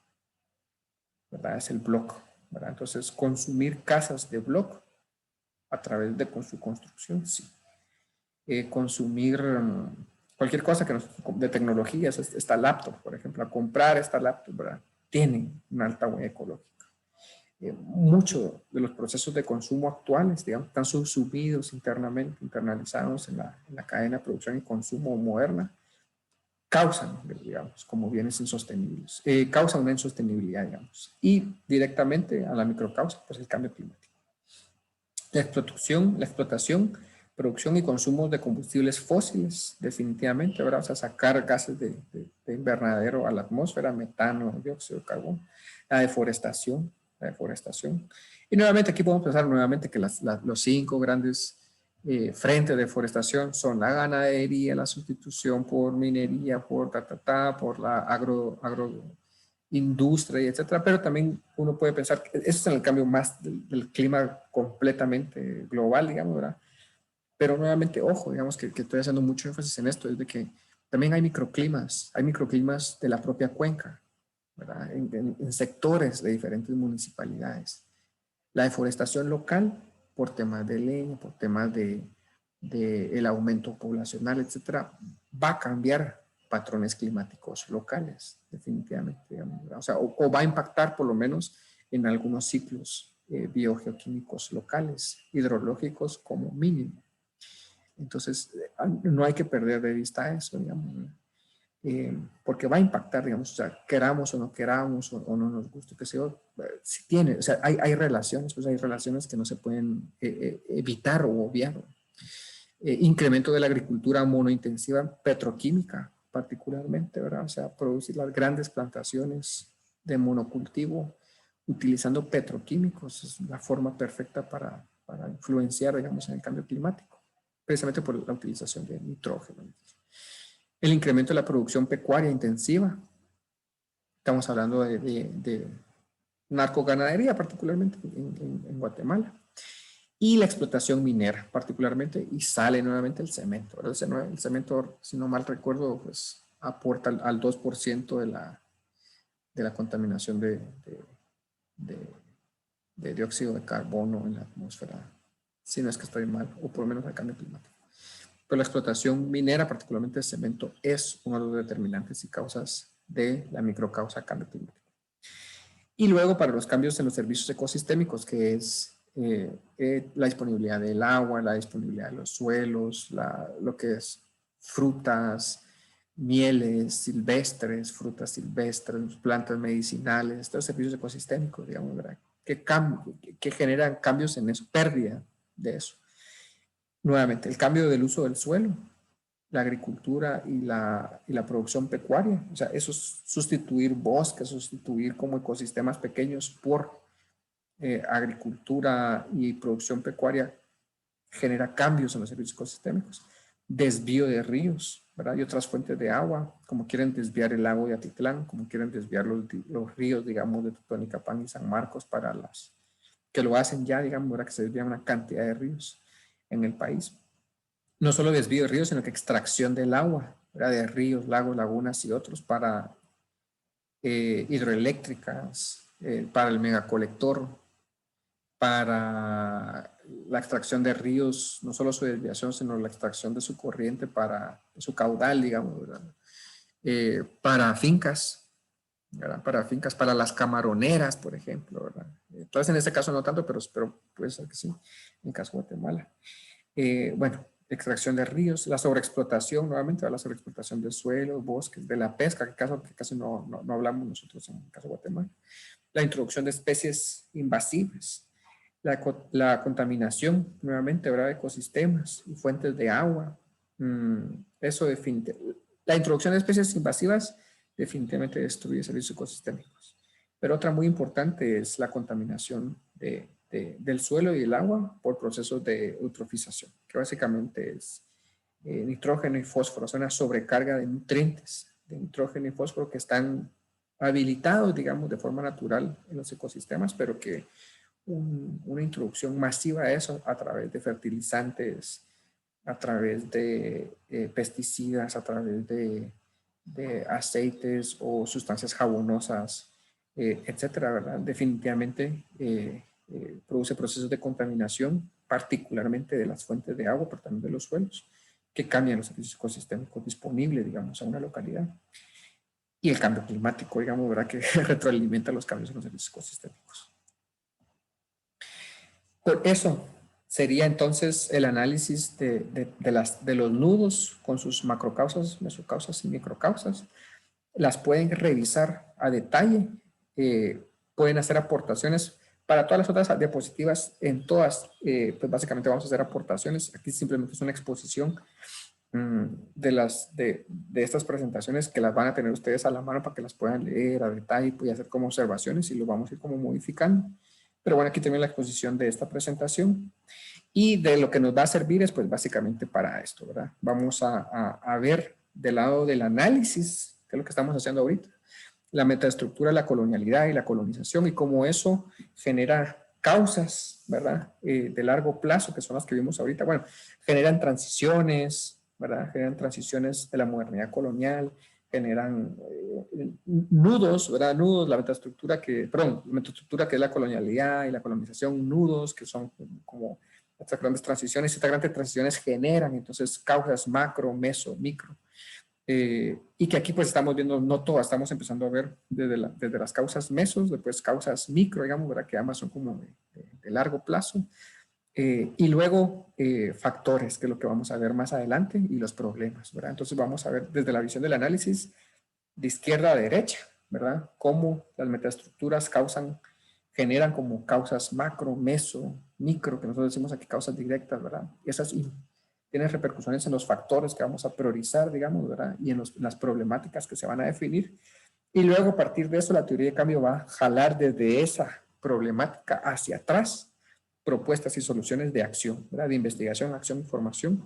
¿verdad? Es el block, ¿verdad? Entonces, consumir casas de block a través de su construcción, sí. Consumir cualquier cosa que de tecnologías, esta laptop, por ejemplo, a comprar esta laptop, ¿verdad? Tienen una alta huella ecológica. Muchos de los procesos de consumo actuales, digamos, están subsumidos internamente, internalizados en la cadena de producción y consumo moderna, causan, digamos, como bienes insostenibles, causan una insostenibilidad, digamos, y directamente a la microcausa, pues el cambio climático. La explotación, producción y consumo de combustibles fósiles, definitivamente, ¿verdad? O sea, sacar gases de invernadero a la atmósfera, metano, dióxido de carbono, la deforestación. Y nuevamente aquí podemos pensar nuevamente que los 5 grandes frentes de deforestación son la ganadería, la sustitución por minería, por por la agroindustria, etcétera, pero también uno puede pensar que eso es en el cambio más del clima completamente global, digamos, ¿verdad? Pero nuevamente, ojo, digamos que estoy haciendo mucho énfasis en esto, es de que también hay microclimas de la propia cuenca, ¿verdad? En sectores de diferentes municipalidades. La deforestación local, por temas de leña, por temas de el aumento poblacional, etcétera, va a cambiar patrones climáticos locales, definitivamente, digamos, o sea, o va a impactar por lo menos en algunos ciclos biogeoquímicos locales, hidrológicos como mínimo. Entonces, no hay que perder de vista eso, digamos, porque va a impactar, digamos, o sea, queramos o no queramos, o no nos guste, que sea, si tiene, o sea, hay relaciones, pues hay relaciones que no se pueden evitar o obviar. Incremento de la agricultura monointensiva petroquímica, particularmente, ¿verdad? O sea, producir las grandes plantaciones de monocultivo utilizando petroquímicos es la forma perfecta para influenciar, digamos, en el cambio climático, precisamente por la utilización de nitrógeno. El incremento de la producción pecuaria intensiva, estamos hablando de narcoganadería, particularmente en Guatemala. Y la explotación minera, particularmente, y sale nuevamente el cemento. El cemento, si no mal recuerdo, pues aporta al 2% de la contaminación de dióxido de carbono en la atmósfera, si no es que estoy mal, o por lo menos el cambio climático. Pero la explotación minera, particularmente el cemento, es uno de los determinantes y causas de la microcausa cambio climático. Y luego para los cambios en los servicios ecosistémicos, que es la disponibilidad del agua, la disponibilidad de los suelos, lo que es frutas, mieles silvestres, frutas silvestres, plantas medicinales, estos servicios ecosistémicos, digamos, ¿verdad? Que generan cambios en eso, pérdida de eso. Nuevamente, el cambio del uso del suelo, la agricultura y la producción pecuaria. O sea, eso es sustituir bosques, sustituir como ecosistemas pequeños por agricultura y producción pecuaria genera cambios en los servicios ecosistémicos. Desvío de ríos, ¿verdad? Y otras fuentes de agua, como quieren desviar el lago de Atitlán, como quieren desviar los ríos, digamos, de Totonicapán y San Marcos para que lo hacen ya, digamos, ahora que se desvían una cantidad de ríos en el país. No solo desvío de ríos, sino que extracción del agua, ¿verdad? De ríos, lagos, lagunas y otros para hidroeléctricas, para el megacolector, para la extracción de ríos, no solo su desviación, sino la extracción de su corriente para su caudal, digamos, ¿verdad? Para fincas, ¿verdad? Para fincas, para las camaroneras, por ejemplo, ¿verdad? Entonces, en este caso no tanto, pero puede ser que sí, en caso de Guatemala. Bueno, extracción de ríos, la sobreexplotación, nuevamente, la sobreexplotación de suelos, bosques, de la pesca, que casi no hablamos nosotros en el caso de Guatemala. La introducción de especies invasivas, La contaminación, nuevamente, ¿verdad? De ecosistemas y fuentes de agua. Eso definitivamente. La introducción de especies invasivas definitivamente destruye servicios ecosistémicos. Pero otra muy importante es la contaminación del suelo y el agua por procesos de eutrofización, que básicamente es nitrógeno y fósforo, es una sobrecarga de nutrientes de nitrógeno y fósforo que están habilitados, digamos, de forma natural en los ecosistemas, pero que una introducción masiva a eso a través de fertilizantes, a través de pesticidas, a través de aceites o sustancias jabonosas, etcétera, ¿verdad? Definitivamente produce procesos de contaminación, particularmente de las fuentes de agua, pero también de los suelos, que cambian los servicios ecosistémicos disponibles, digamos, a una localidad. Y el cambio climático, digamos, ¿verdad? Que retroalimenta los cambios en los servicios ecosistémicos. Por eso sería entonces el análisis de los nudos con sus macrocausas, mesocausas y microcausas. Las pueden revisar a detalle, pueden hacer aportaciones. Para todas las otras diapositivas, en todas, pues básicamente vamos a hacer aportaciones. Aquí simplemente es una exposición de estas presentaciones que las van a tener ustedes a la mano para que las puedan leer a detalle y hacer como observaciones y lo vamos a ir como modificando. Pero bueno, aquí también la exposición de esta presentación. Y de lo que nos va a servir es pues básicamente para esto, ¿verdad? Vamos a ver del lado del análisis, que es lo que estamos haciendo ahorita, la metaestructura, la colonialidad y la colonización y cómo eso genera causas, ¿verdad? De largo plazo, que son las que vimos ahorita. Bueno, generan transiciones, ¿verdad? Generan transiciones de la modernidad colonial, generan nudos, ¿verdad? Nudos, la metaestructura la metaestructura que es la colonialidad y la colonización, nudos que son como estas grandes transiciones. Estas grandes transiciones generan entonces causas macro, meso, micro. Y que aquí pues estamos viendo, no todas, estamos empezando a ver desde las causas mesos, después causas micro, digamos, ¿verdad? Que ambas son como de largo plazo. Y luego factores, que es lo que vamos a ver más adelante, y los problemas, ¿verdad? Entonces vamos a ver desde la visión del análisis de izquierda a derecha, ¿verdad? Cómo las metaestructuras generan como causas macro, meso, micro, que nosotros decimos aquí causas directas, ¿verdad? Esas tienen repercusiones en los factores que vamos a priorizar, digamos, ¿verdad? Y en las problemáticas que se van a definir. Y luego a partir de eso la teoría de cambio va a jalar desde esa problemática hacia atrás propuestas y soluciones de acción, ¿verdad? De investigación, acción, información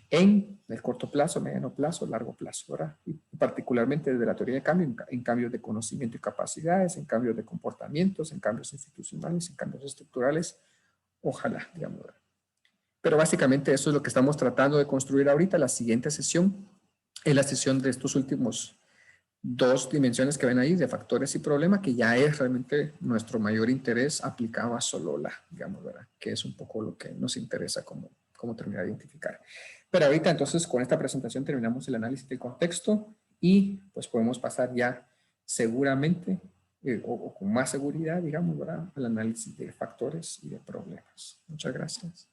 en el corto plazo, mediano plazo, largo plazo, ¿verdad? Y particularmente desde la teoría de cambio, en cambios de conocimiento y capacidades, en cambios de comportamientos, en cambios institucionales, en cambios estructurales, ojalá, digamos, ¿verdad? Pero básicamente eso es lo que estamos tratando de construir ahorita. La siguiente sesión es la sesión de estos últimos dos dimensiones que ven ahí de factores y problemas, que ya es realmente nuestro mayor interés aplicado a Solola, digamos, ¿verdad? Que es un poco lo que nos interesa como terminar de identificar. Pero ahorita entonces con esta presentación terminamos el análisis del contexto y pues podemos pasar ya seguramente o con más seguridad, digamos, ¿verdad? Al análisis de factores y de problemas. Muchas gracias.